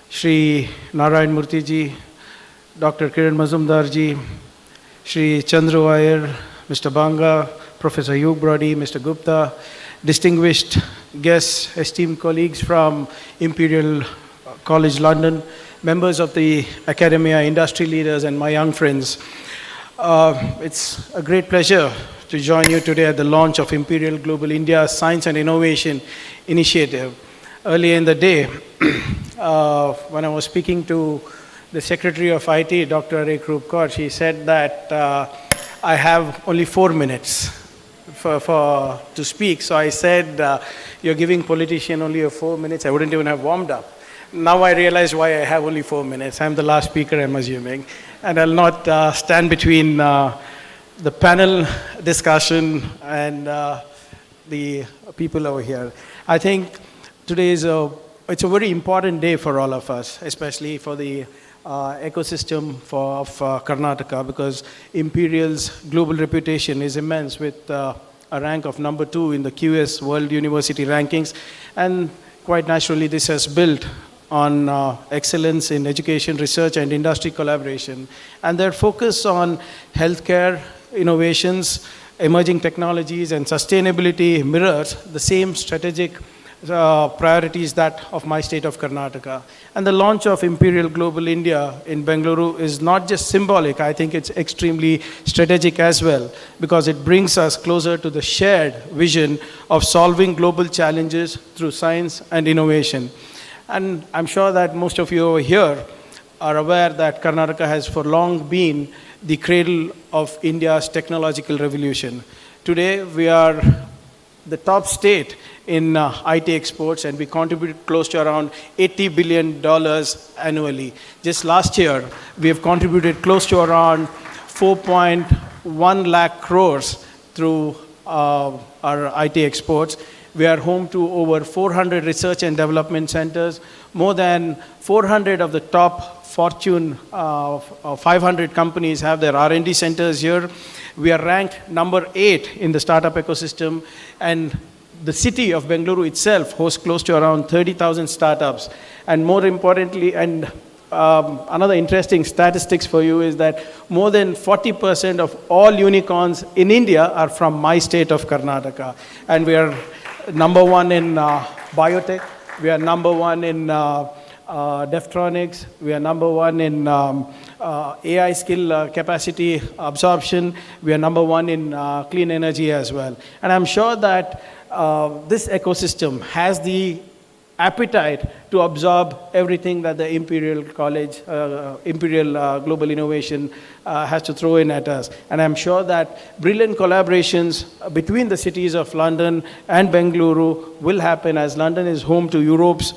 Shri Narayana Murthy ji, Dr. Kiran Mazumdar-ji, Shri Chandru Iyer, Mr. Banga, Professor Hugh Brady, Mr. Gupta, distinguished guests, esteemed colleagues from Imperial College London, members of the academia, industry leaders, and my young friends. It's a great pleasure to join you today at the launch of Imperial Global India Science and Innovation Initiative. Earlier in the day, when I was speaking to the Secretary of IT, Dr. Krupkar, she said that I have only 4 minutes to speak. So I said, you're giving politician only 4 minutes. I wouldn't even have warmed up. Now I realize why I have only 4 minutes. I'm the last speaker, I'm assuming. And I'll not stand between the panel discussion and the people over here. I think today it's a very important day for all of us, especially for the ecosystem of Karnataka, because Imperial's global reputation is immense, with a rank of number 2 in the QS World University Rankings. And quite naturally, this has built on excellence in education, research, and industry collaboration. And their focus on healthcare, innovations, emerging technologies, and sustainability mirrors the same strategic priorities that of my state of Karnataka. And the launch of Imperial Global India in Bengaluru is not just symbolic, I think it's extremely strategic as well, because it brings us closer to the shared vision of solving global challenges through science and innovation. And I'm sure that most of you over here are aware that Karnataka has for long been the cradle of India's technological revolution. Today, we are the top state in IT exports, and we contribute close to around $80 billion annually. Just last year, we have contributed close to around 4.1 lakh crores through our IT exports. We are home to over 400 research and development centers. More than 400 of the top Fortune 500 companies have their R&D centers here. We are ranked number 8 in the startup ecosystem, and the city of Bengaluru itself hosts close to around 30,000 startups. And more importantly, and another interesting statistics for you is that more than 40% of all unicorns in India are from my state of Karnataka. And we are number 1 in biotech, we are number 1 in Deftronics, we are number 1 in AI skill capacity absorption, we are number 1 in clean energy as well. And I'm sure that this ecosystem has the appetite to absorb everything that the Imperial Global Innovation has to throw in at us. And I'm sure that brilliant collaborations between the cities of London and Bengaluru will happen, as London is home to Europe's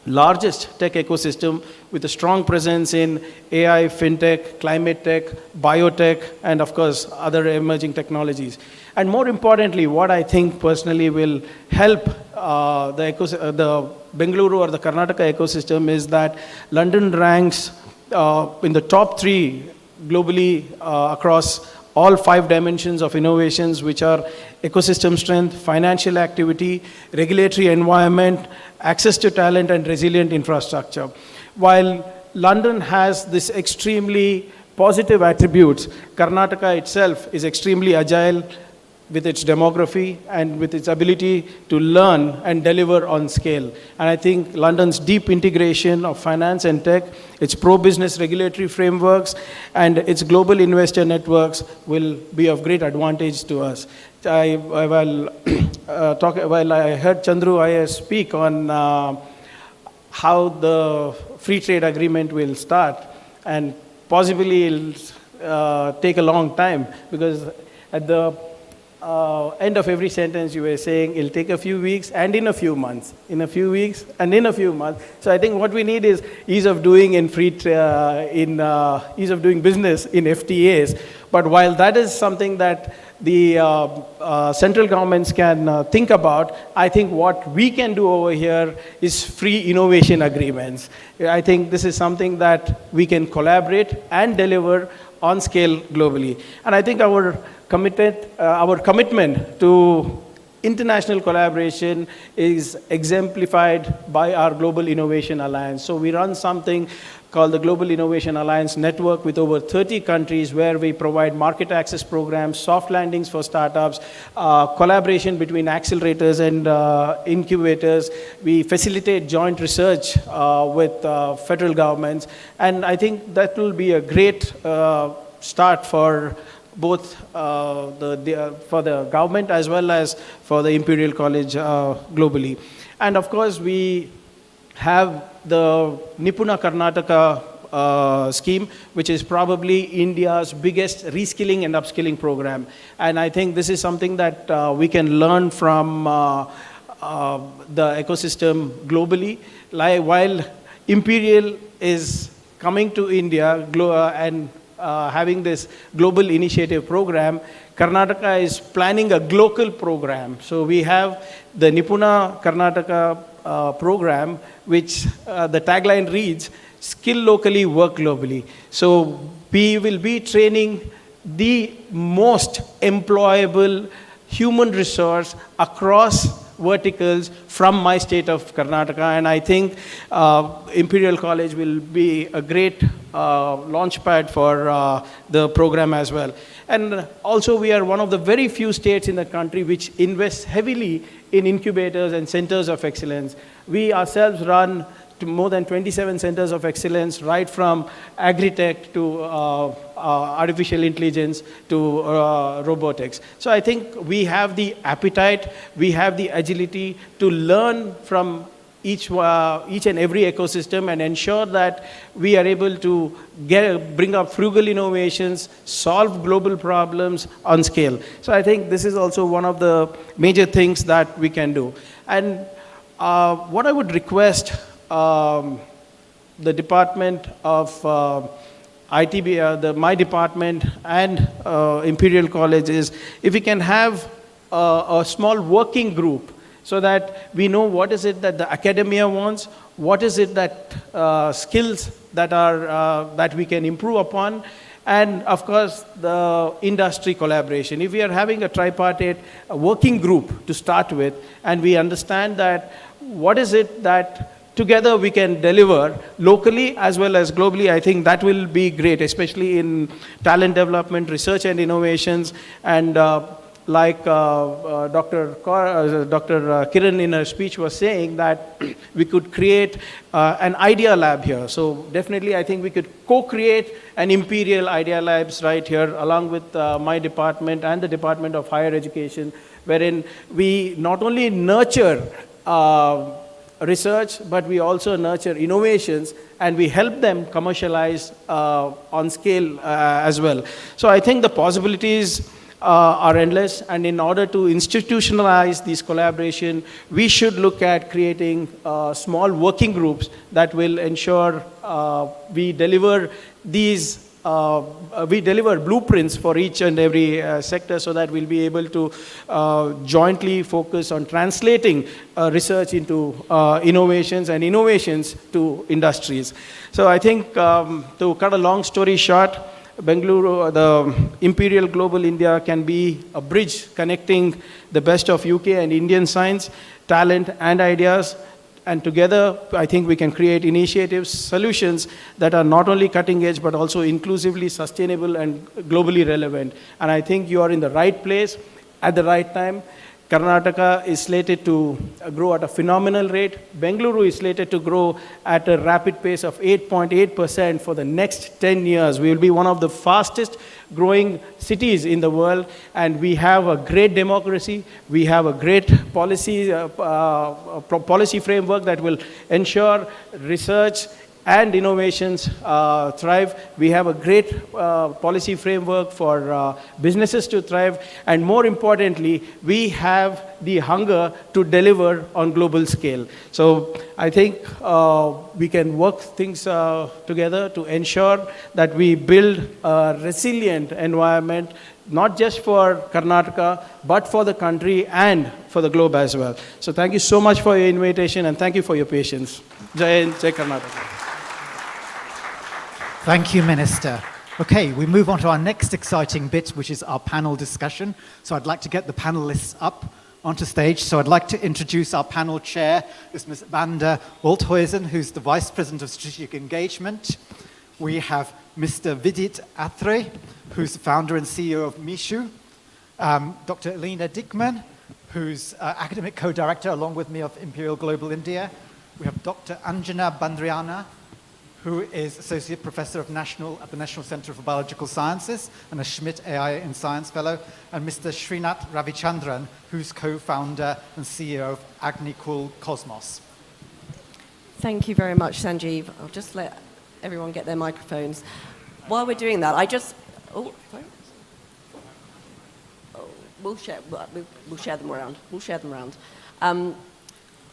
largest tech ecosystem with a strong presence in AI, fintech, climate tech, biotech, and of course, other emerging technologies. And more importantly, what I think personally will help the Bengaluru or the Karnataka ecosystem is that London ranks in the top 3 globally across all 5 dimensions of innovations, which are ecosystem strength, financial activity, regulatory environment, access to talent, and resilient infrastructure. While London has this extremely positive attributes, Karnataka itself is extremely agile with its demography and with its ability to learn and deliver on scale. And I think London's deep integration of finance and tech, its pro-business regulatory frameworks, and its global investor networks will be of great advantage to us. While I heard Chandru Iyer speak on how the free trade agreement will start, and possibly it'll take a long time, because at the end of every sentence you were saying it'll take a few weeks and in a few months, in a few weeks and in a few months. So I think what we need is ease of doing ease of doing business in FTAs. But while that is something that the central governments can think about, I think what we can do over here is free innovation agreements. I think this is something that we can collaborate and deliver on scale globally. And I think our commitment to international collaboration is exemplified by our Global Innovation Alliance. So we run something called the Global Innovation Alliance Network with over 30 countries, where we provide market access programs, soft landings for startups, collaboration between accelerators and incubators. We facilitate joint research with federal governments. And I think that will be a great start for both for the government as well as for the Imperial College globally. And of course, we have the Nipuna Karnataka scheme, which is probably India's biggest reskilling and upskilling program. And I think this is something that we can learn from the ecosystem globally. While Imperial is coming to India and having this global initiative program, Karnataka is planning a global program. So we have the Nipuna Karnataka program, which the tagline reads, skill locally, work globally. So we will be training the most employable human resource across verticals from my state of Karnataka, and I think Imperial College will be a great launchpad for the program as well. And also we are one of the very few states in the country which invests heavily in incubators and centers of excellence. We ourselves run to more than 27 centers of excellence, right from agri-tech to artificial intelligence to robotics. So I think we have the appetite, we have the agility to learn from each and every ecosystem and ensure that we are able to bring up frugal innovations, solve global problems on scale. So I think this is also one of the major things that we can do. And what I would request the Department of ITB, my department and Imperial College is if we can have a small working group so that we know what is it that the academia wants, what is it that skills that are that we can improve upon, and of course the industry collaboration. If we are having a tripartite working group to start with, and we understand that what is it that together we can deliver locally as well as globally, I think that will be great, especially in talent development, research and innovations, and like Dr. Kiran in her speech was saying that we could create an idea lab here. So definitely I think we could co-create an Imperial Idea Labs right here along with my department and the Department of Higher Education, wherein we not only nurture research, but we also nurture innovations and we help them commercialize on scale as well. So I think the possibilities are endless, and in order to institutionalize this collaboration, we should look at creating small working groups that will ensure we deliver these we deliver blueprints for each and every sector so that we'll be able to jointly focus on translating research into innovations and innovations to industries. So I think to cut a long story short, Bengaluru, the Imperial Global India can be a bridge connecting the best of UK and Indian science, talent and ideas. And together, I think we can create initiatives, solutions that are not only cutting edge, but also inclusively sustainable and globally relevant. And I think you are in the right place at the right time. Karnataka is slated to grow at a phenomenal rate. Bengaluru is slated to grow at a rapid pace of 8.8% for the next 10 years. We will be one of the fastest growing cities in the world, and we have a great democracy. We have a great policy framework that will ensure research and innovations thrive. We have a great policy framework for businesses to thrive, and more importantly, we have the hunger to deliver on global scale. So I think we can work things together to ensure that we build a resilient environment, not just for Karnataka, but for the country and for the globe as well. So thank you so much for your invitation, and thank you for your patience. Jai Hind, Jai Karnataka. Thank you, Minister. Okay, we move on to our next exciting bit, which is our panel discussion. So I'd like to get the panelists up onto stage. So I'd like to introduce our panel chair, is Ms. Vanda Olthuizen, who's the Vice President of Strategic Engagement. We have Mr. Vidit Atre, who's the founder and CEO of Mishu. Dr. Elena Dickman, who's academic co-director along with me of Imperial Global India. We have Dr. Anjana Bandriana, who is Associate Professor at the National Center for Biological Sciences and a Schmidt AI in Science Fellow, and Mr. Srinath Ravichandran, who's co-founder and CEO of Agnikul Cosmos. Thank you very much, Sanjeev. I'll just let everyone get their microphones. While we're doing that, we'll share them around. We'll share them around.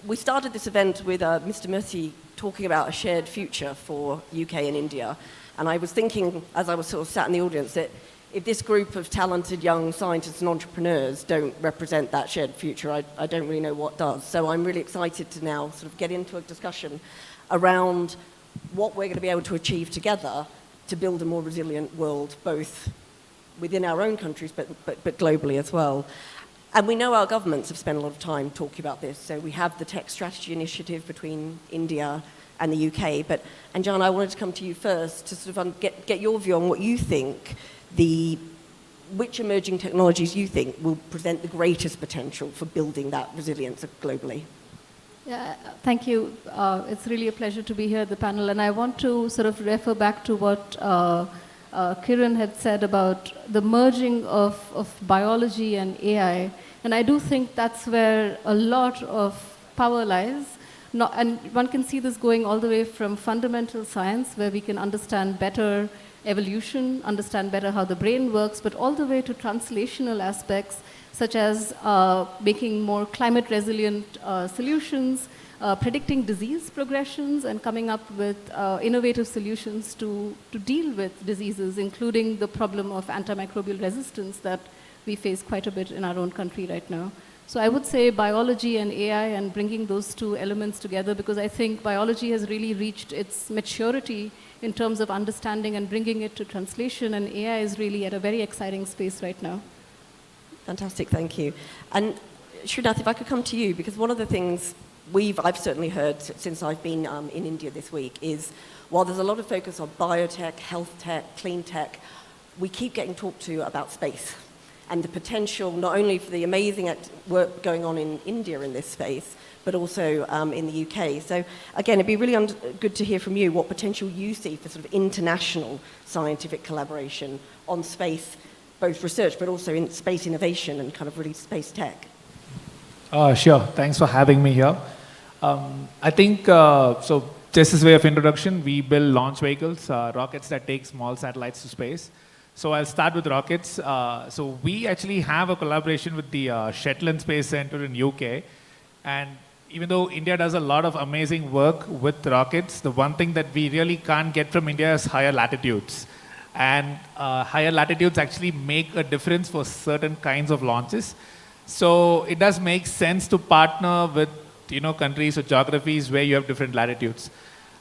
We started this event with Mr. Murthy talking about a shared future for UK and India. And I was thinking, as I was sort of sat in the audience, that if this group of talented young scientists and entrepreneurs don't represent that shared future, I don't really know what does. So I'm really excited to now sort of get into a discussion around what we're going to be able to achieve together to build a more resilient world, both within our own countries, but globally as well. And we know our governments have spent a lot of time talking about this. So we have the tech strategy initiative between India and the UK. But Anjana, I wanted to come to you first to sort of get your view on what you think which emerging technologies you think will present the greatest potential for building that resilience globally. Yeah, thank you. It's really a pleasure to be here at the panel. And I want to sort of refer back to what Kiran had said about the merging of biology and AI. And I do think that's where a lot of power lies. And one can see this going all the way from fundamental science, where we can understand better evolution, understand better how the brain works, but all the way to translational aspects, such as making more climate resilient solutions, predicting disease progressions, and coming up with innovative solutions to deal with diseases, including the problem of antimicrobial resistance that we face quite a bit in our own country right now. So I would say biology and AI, and bringing those two elements together, because I think biology has really reached its maturity in terms of understanding and bringing it to translation, and AI is really at a very exciting space right now. Fantastic, thank you. And Srinath, if I could come to you, because one of the things I've certainly heard since I've been in India this week is, while there's a lot of focus on biotech, health tech, clean tech, we keep getting talked to about space and the potential not only for the amazing work going on in India in this space, but also in the UK. So again, it'd be really good to hear from you what potential you see for sort of international scientific collaboration on space, both research, but also in space innovation and kind of really space tech. Sure, thanks for having me here. I think, so just as way of introduction, we build launch vehicles, rockets that take small satellites to space. So I'll start with rockets. So we actually have a collaboration with the Shetland Space Centre in UK. And even though India does a lot of amazing work with rockets, the one thing that we really can't get from India is higher latitudes. And higher latitudes actually make a difference for certain kinds of launches. So it does make sense to partner with countries or geographies where you have different latitudes.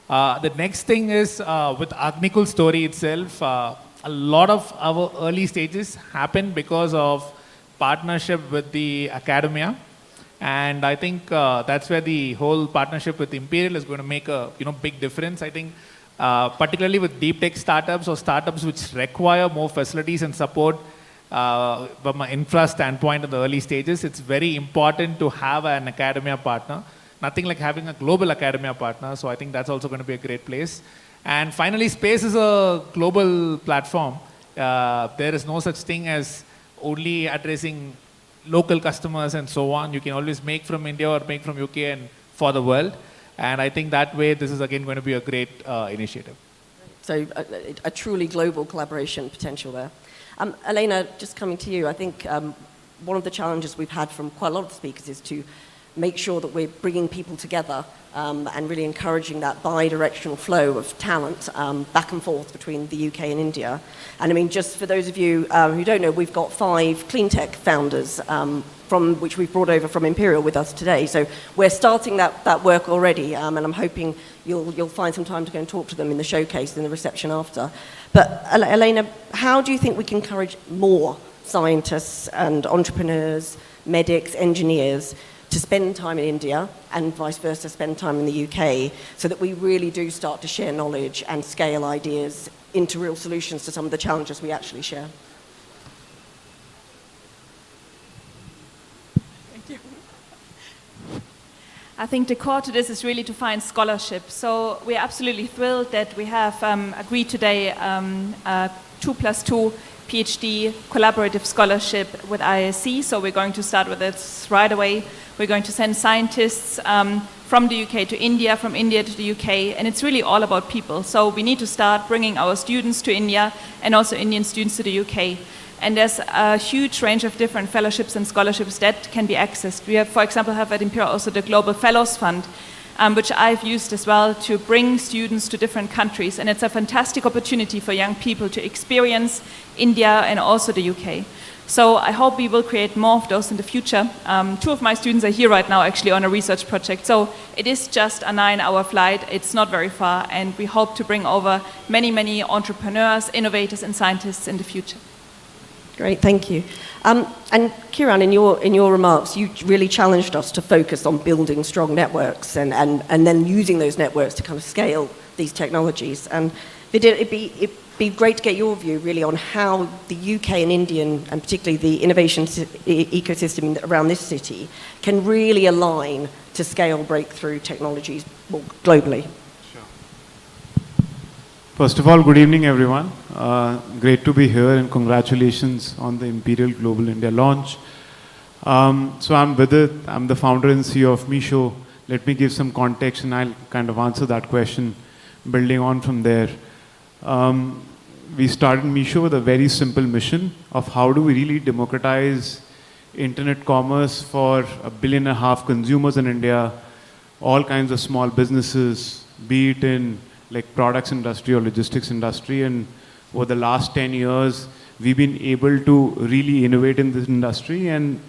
The next thing is with Agnikul's story itself, a lot of our early stages happen because of partnership with the academia. And I think that's where the whole partnership with Imperial is going to make a big difference. I think particularly with deep tech startups or startups which require more facilities and support from an infra standpoint in the early stages, it's very important to have an academia partner. Nothing like having a global academia partner, so I think that's also going to be a great place. And finally, space is a global platform. There is no such thing as only addressing local customers and so on. You can always make from India or make from UK and for the world. And I think that way, this is again going to be a great initiative. So a truly global collaboration potential there. Elena, just coming to you, I think one of the challenges we've had from quite a lot of the speakers is to make sure that we're bringing people together and really encouraging that bi-directional flow of talent back and forth between the UK and India. And I mean, just for those of you who don't know, we've got 5 clean tech founders from which we've brought over from Imperial with us today. So we're starting that work already, and I'm hoping you'll find some time to go and talk to them in the showcase, in the reception after. But Elena, how do you think we can encourage more scientists and entrepreneurs, medics, engineers to spend time in India and vice versa, spend time in the UK, so that we really do start to share knowledge and scale ideas into real solutions to some of the challenges we actually share? Thank you. I think the core to this is really to find scholarship. So we're absolutely thrilled that we have agreed today a 2+2 PhD collaborative scholarship with IISc. So we're going to start with this right away. We're going to send scientists from the UK to India, from India to the UK, and it's really all about people. So we need to start bringing our students to India and also Indian students to the UK. And there's a huge range of different fellowships and scholarships that can be accessed. We have, for example, at Imperial also the Global Fellows Fund, which I've used as well to bring students to different countries. And it's a fantastic opportunity for young people to experience India and also the UK. So I hope we will create more of those in the future. 2 of my students are here right now actually on a research project. So it is just a 9-hour flight. It's not very far. And we hope to bring over many, many entrepreneurs, innovators, and scientists in the future. Great, thank you. And Kiran, in your remarks, you really challenged us to focus on building strong networks and then using those networks to kind of scale these technologies. And it'd be great to get your view really on how the UK and Indian, and particularly the innovation ecosystem around this city, can really align to scale breakthrough technologies more globally. First of all, good evening, everyone. Great to be here, and congratulations on the Imperial Global India launch. So I'm Vidit. I'm the founder and CEO of Meesho. Let me give some context, and I'll kind of answer that question, building on from there. We started Meesho with a very simple mission of how do we really democratize internet commerce for 1.5 billion consumers in India, all kinds of small businesses, be it in like products industry or logistics industry. And over the last 10 years, we've been able to really innovate in this industry and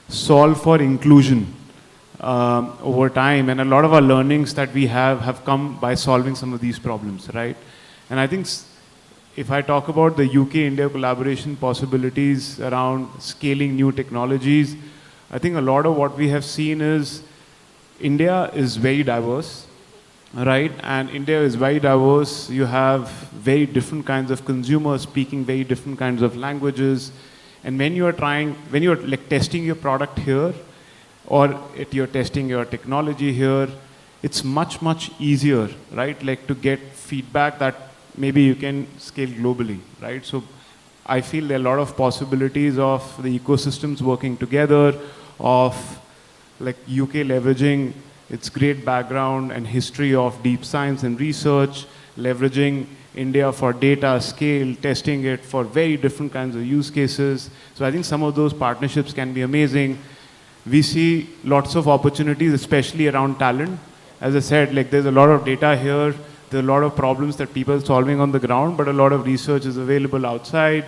solve for inclusion over time. And a lot of our learnings that we have come by solving some of these problems, right? And I think if I talk about the UK-India collaboration possibilities around scaling new technologies, I think a lot of what we have seen is India is very diverse. Right, and India is very diverse. You have very different kinds of consumers speaking very different kinds of languages. And when you're like testing your product here, or you're testing your technology here, it's much, much easier, right? Like to get feedback that maybe you can scale globally, right? So I feel there are a lot of possibilities of the ecosystems working together, of like UK leveraging its great background and history of deep science and research, leveraging India for data, scale, testing it for very different kinds of use cases. So I think some of those partnerships can be amazing. We see lots of opportunities, especially around talent. As I said, like there's a lot of data here, there are a lot of problems that people are solving on the ground, but a lot of research is available outside.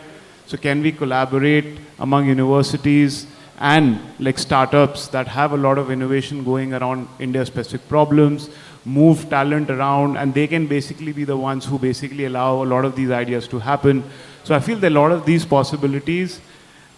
So can we collaborate among universities and like startups that have a lot of innovation going around India-specific problems, move talent around, and they can basically be the ones who basically allow a lot of these ideas to happen. So I feel there are a lot of these possibilities,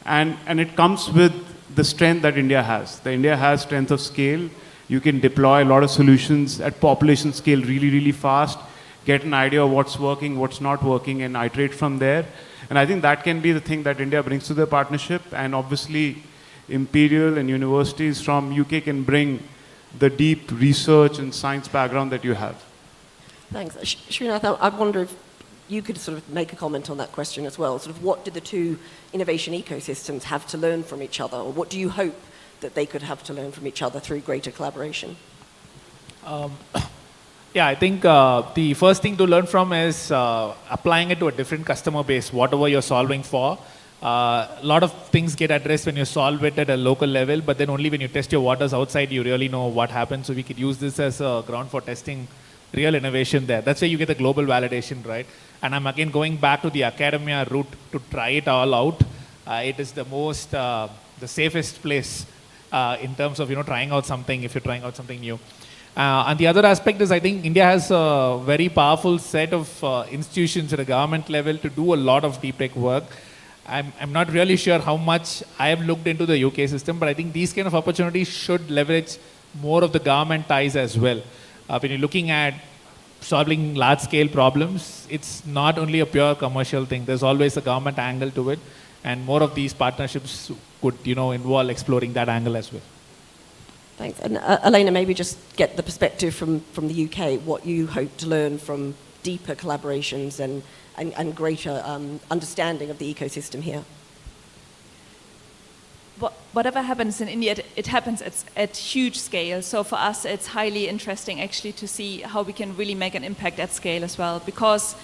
and it comes with the strength that India has. The India has strength of scale. You can deploy a lot of solutions at population scale really, really fast, get an idea of what's working, what's not working, and iterate from there. And I think that can be the thing that India brings to the partnership, and obviously Imperial and universities from UK can bring the deep research and science background that you have. Thanks. Srinath, I wonder if you could sort of make a comment on that question as well. Sort of what do the two innovation ecosystems have to learn from each other, or what do you hope that they could have to learn from each other through greater collaboration? Yeah, I think the first thing to learn from is applying it to a different customer base, whatever you're solving for. A lot of things get addressed when you solve it at a local level, but then only when you test your waters outside, you really know what happens. So we could use this as a ground for testing real innovation there. That's where you get the global validation, right? And I'm again going back to the academia route to try it all out. It is the most, the safest place in terms of, trying out something if you're trying out something new. And the other aspect is I think India has a very powerful set of institutions at a government level to do a lot of deep tech work. I'm not really sure how much I have looked into the UK system, but I think these kind of opportunities should leverage more of the government ties as well. When you're looking at solving large-scale problems, it's not only a pure commercial thing. There's always a government angle to it, and more of these partnerships could, involve exploring that angle as well. Thanks. And Elena, maybe just get the perspective from the UK, what you hope to learn from deeper collaborations and greater understanding of the ecosystem here. Whatever happens in India, it happens at huge scale. So for us, it's highly interesting actually to see how we can really make an impact at scale as well, because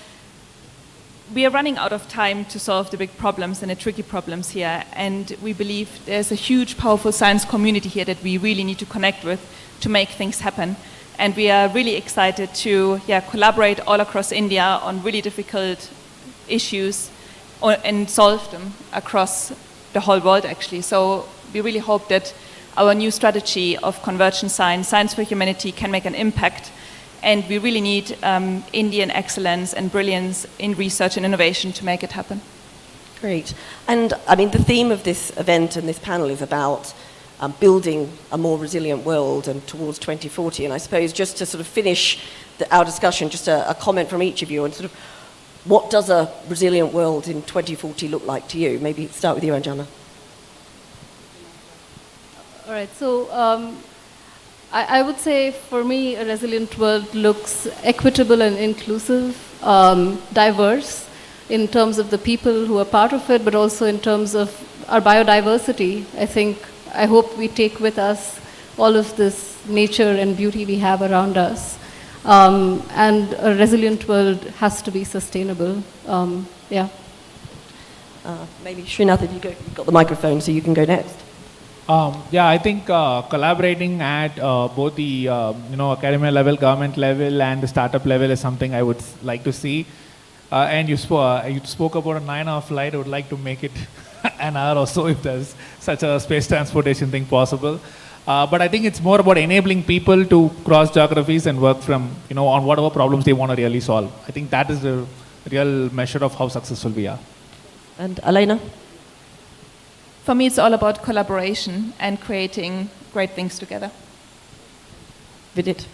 we are running out of time to solve the big problems and the tricky problems here. And we believe there's a huge, powerful science community here that we really need to connect with to make things happen. And we are really excited to collaborate all across India on really difficult issues and solve them across the whole world, actually. So we really hope that our new strategy of convergent science, science for humanity, can make an impact. And we really need Indian excellence and brilliance in research and innovation to make it happen. Great. And I mean, the theme of this event and this panel is about building a more resilient world and towards 2040. And I suppose just to sort of finish our discussion, just a comment from each of you on sort of what does a resilient world in 2040 look like to you? Maybe start with you, Anjana. All right, so I would say for me a resilient world looks equitable and inclusive, diverse in terms of the people who are part of it, but also in terms of our biodiversity. I hope we take with us all of this nature and beauty we have around us. And a resilient world has to be sustainable. Yeah. Maybe Srinath, if you've got the microphone, so you can go next. Yeah, I think collaborating at both the academia level, government level, and the startup level is something I would like to see. And you spoke about a 9-hour flight. I would like to make it an hour or so if there's such a space transportation thing possible. But I think it's more about enabling people to cross geographies and work from, on whatever problems they want to really solve. I think that is the real measure of how successful we are. And Elena? For me, it's all about collaboration and creating great things together. Vidit?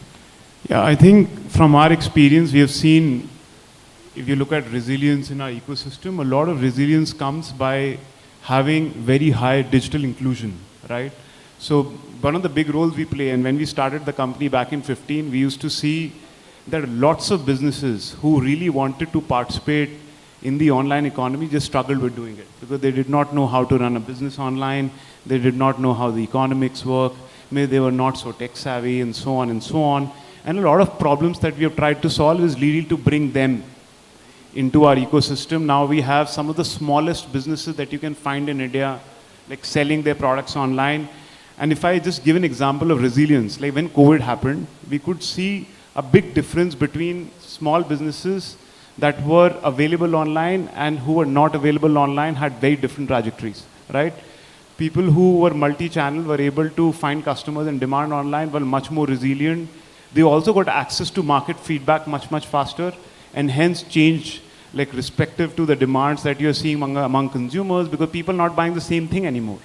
Yeah, I think from our experience, we have seen, if you look at resilience in our ecosystem, a lot of resilience comes by having very high digital inclusion, right? So one of the big roles we play, and when we started the company back in 2015, we used to see that lots of businesses who really wanted to participate in the online economy just struggled with doing it because they did not know how to run a business online, they did not know how the economics work, maybe they were not so tech savvy and so on and so on. And a lot of problems that we have tried to solve is really to bring them into our ecosystem. Now we have some of the smallest businesses that you can find in India, like selling their products online. And if I just give an example of resilience, like when COVID happened, we could see a big difference between small businesses that were available online and who were not available online had very different trajectories, right? People who were multi-channel were able to find customers and demand online, were much more resilient. They also got access to market feedback much, much faster, and hence change like respective to the demands that you're seeing among consumers because people are not buying the same thing anymore.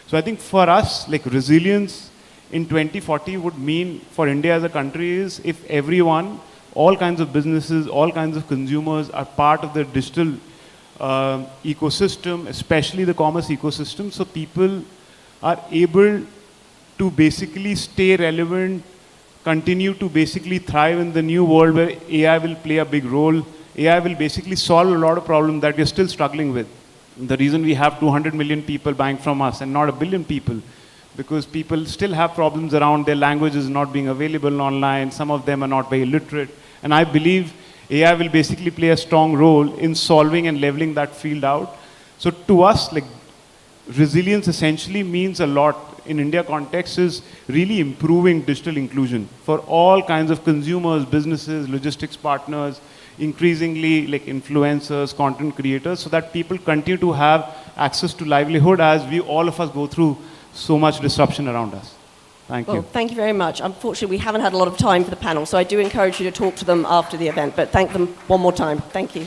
So I think for us, like resilience in 2040 would mean for India as a country is if everyone, all kinds of businesses, all kinds of consumers are part of the digital ecosystem, especially the commerce ecosystem, so people are able to basically stay relevant, continue to basically thrive in the new world where AI will play a big role. AI will basically solve a lot of problems that we're still struggling with. The reason we have 200 million people buying from us and not 1 billion people, because people still have problems around their languages not being available online, some of them are not very literate. And I believe AI will basically play a strong role in solving and leveling that field out. So to us, like resilience essentially means a lot in India context is really improving digital inclusion for all kinds of consumers, businesses, logistics partners, increasingly like influencers, content creators, so that people continue to have access to livelihood as we all of us go through so much disruption around us. Thank you. Well, thank you very much. Unfortunately, we haven't had a lot of time for the panel, so I do encourage you to talk to them after the event, but thank them one more time. Thank you.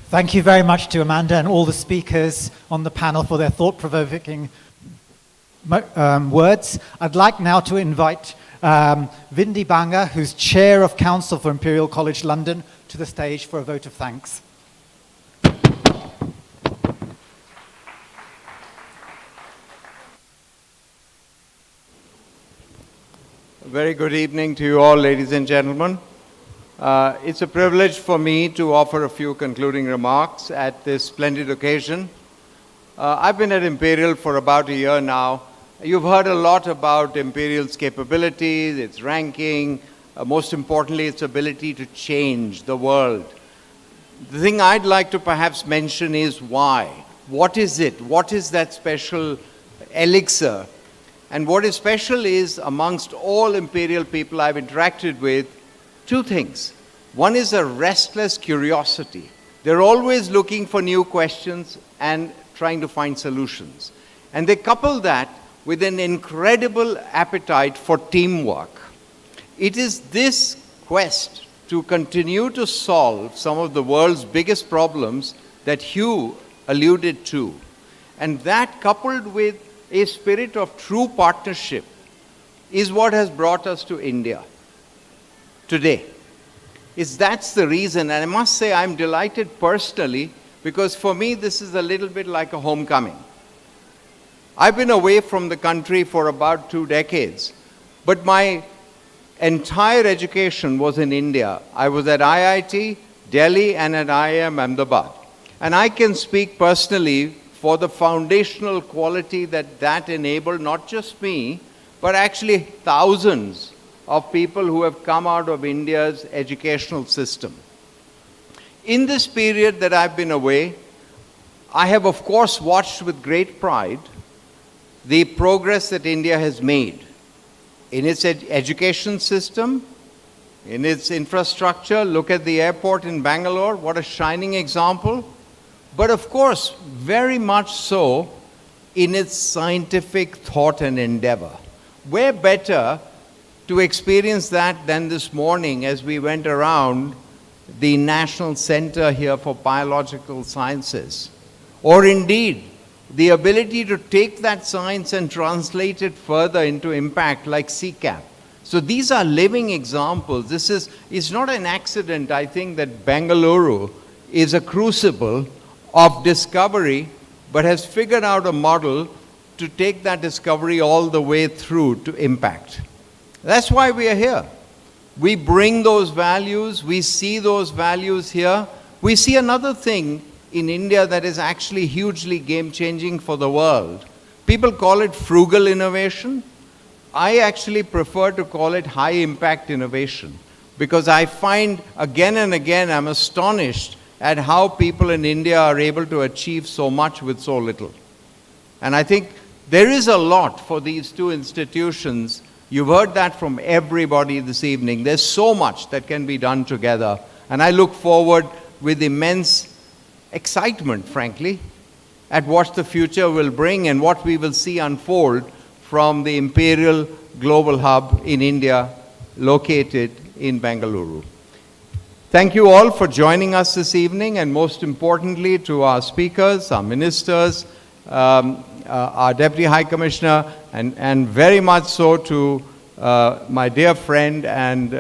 Thank you very much to Amanda and all the speakers on the panel for their thought-provoking words. I'd like now to invite Vindi Banga, who's Chair of Council for Imperial College London, to the stage for a vote of thanks. Very good evening to you all, ladies and gentlemen. It's a privilege for me to offer a few concluding remarks at this splendid occasion. I've been at Imperial for about a year now. You've heard a lot about Imperial's capabilities, its ranking, most importantly, its ability to change the world. The thing I'd like to perhaps mention is why. What is it? What is that special elixir? And what is special is, amongst all Imperial people I've interacted with, two things. One is a restless curiosity. They're always looking for new questions and trying to find solutions. And they couple that with an incredible appetite for teamwork. It is this quest to continue to solve some of the world's biggest problems that Hugh alluded to. And that, coupled with a spirit of true partnership, is what has brought us to India today. That's the reason, and I must say I'm delighted personally, because for me this is a little bit like a homecoming. I've been away from the country for about 2 decades, but my entire education was in India. I was at IIT, Delhi, and at IIM Ahmedabad. And I can speak personally for the foundational quality that enabled not just me, but actually thousands of people who have come out of India's educational system. In this period that I've been away, I have of course watched with great pride the progress that India has made in its education system, in its infrastructure. Look at the airport in Bangalore, what a shining example. But of course, very much so in its scientific thought and endeavor. Where better to experience that than this morning as we went around the National Center here for Biological Sciences. Or indeed, the ability to take that science and translate it further into impact like CCAP. So these are living examples. It's not an accident, I think, that Bengaluru is a crucible of discovery, but has figured out a model to take that discovery all the way through to impact. That's why we are here. We bring those values, we see those values here. We see another thing in India that is actually hugely game-changing for the world. People call it frugal innovation. I actually prefer to call it high-impact innovation, because I find again and again I'm astonished at how people in India are able to achieve so much with so little. And I think there is a lot for these two institutions. You've heard that from everybody this evening. There's so much that can be done together. And I look forward with immense excitement, frankly, at what the future will bring and what we will see unfold from the Imperial Global Hub in India, located in Bengaluru. Thank you all for joining us this evening, and most importantly to our speakers, our ministers, our Deputy High Commissioner, and very much so to my dear friend and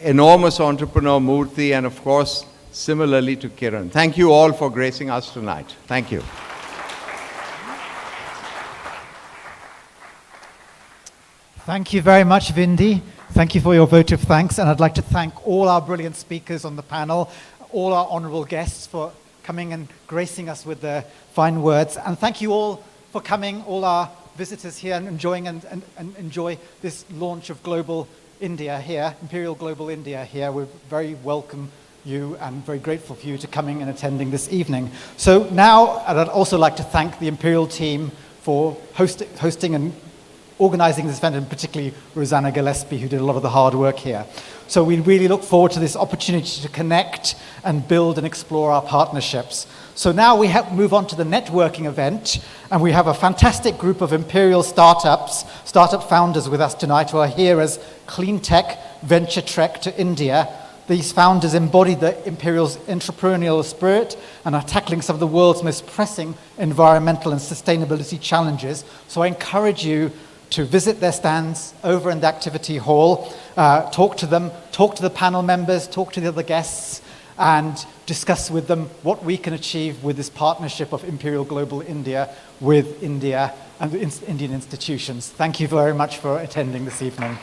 enormous entrepreneur Murthy, and of course, similarly to Kiran. Thank you all for gracing us tonight. Thank you. Thank you very much, Vindi. Thank you for your vote of thanks, and I'd like to thank all our brilliant speakers on the panel, all our honorable guests for coming and gracing us with their fine words, and thank you all for coming, all our visitors here, and enjoy this launch of Global India here, Imperial Global India here. We're very welcome you and very grateful for you to coming and attending this evening. So now I'd also like to thank the Imperial team for hosting and organizing this event, and particularly Rosanna Gillespie, who did a lot of the hard work here. So we really look forward to this opportunity to connect and build and explore our partnerships. So now we move on to the networking event, and we have a fantastic group of Imperial startup founders with us tonight who are here as Clean Tech Venture Trek to India. These founders embody the Imperial's entrepreneurial spirit and are tackling some of the world's most pressing environmental and sustainability challenges. So I encourage you to visit their stands over in the activity hall, talk to them, talk to the panel members, talk to the other guests, and discuss with them what we can achieve with this partnership of Imperial Global India with India and the Indian institutions. Thank you very much for attending this evening.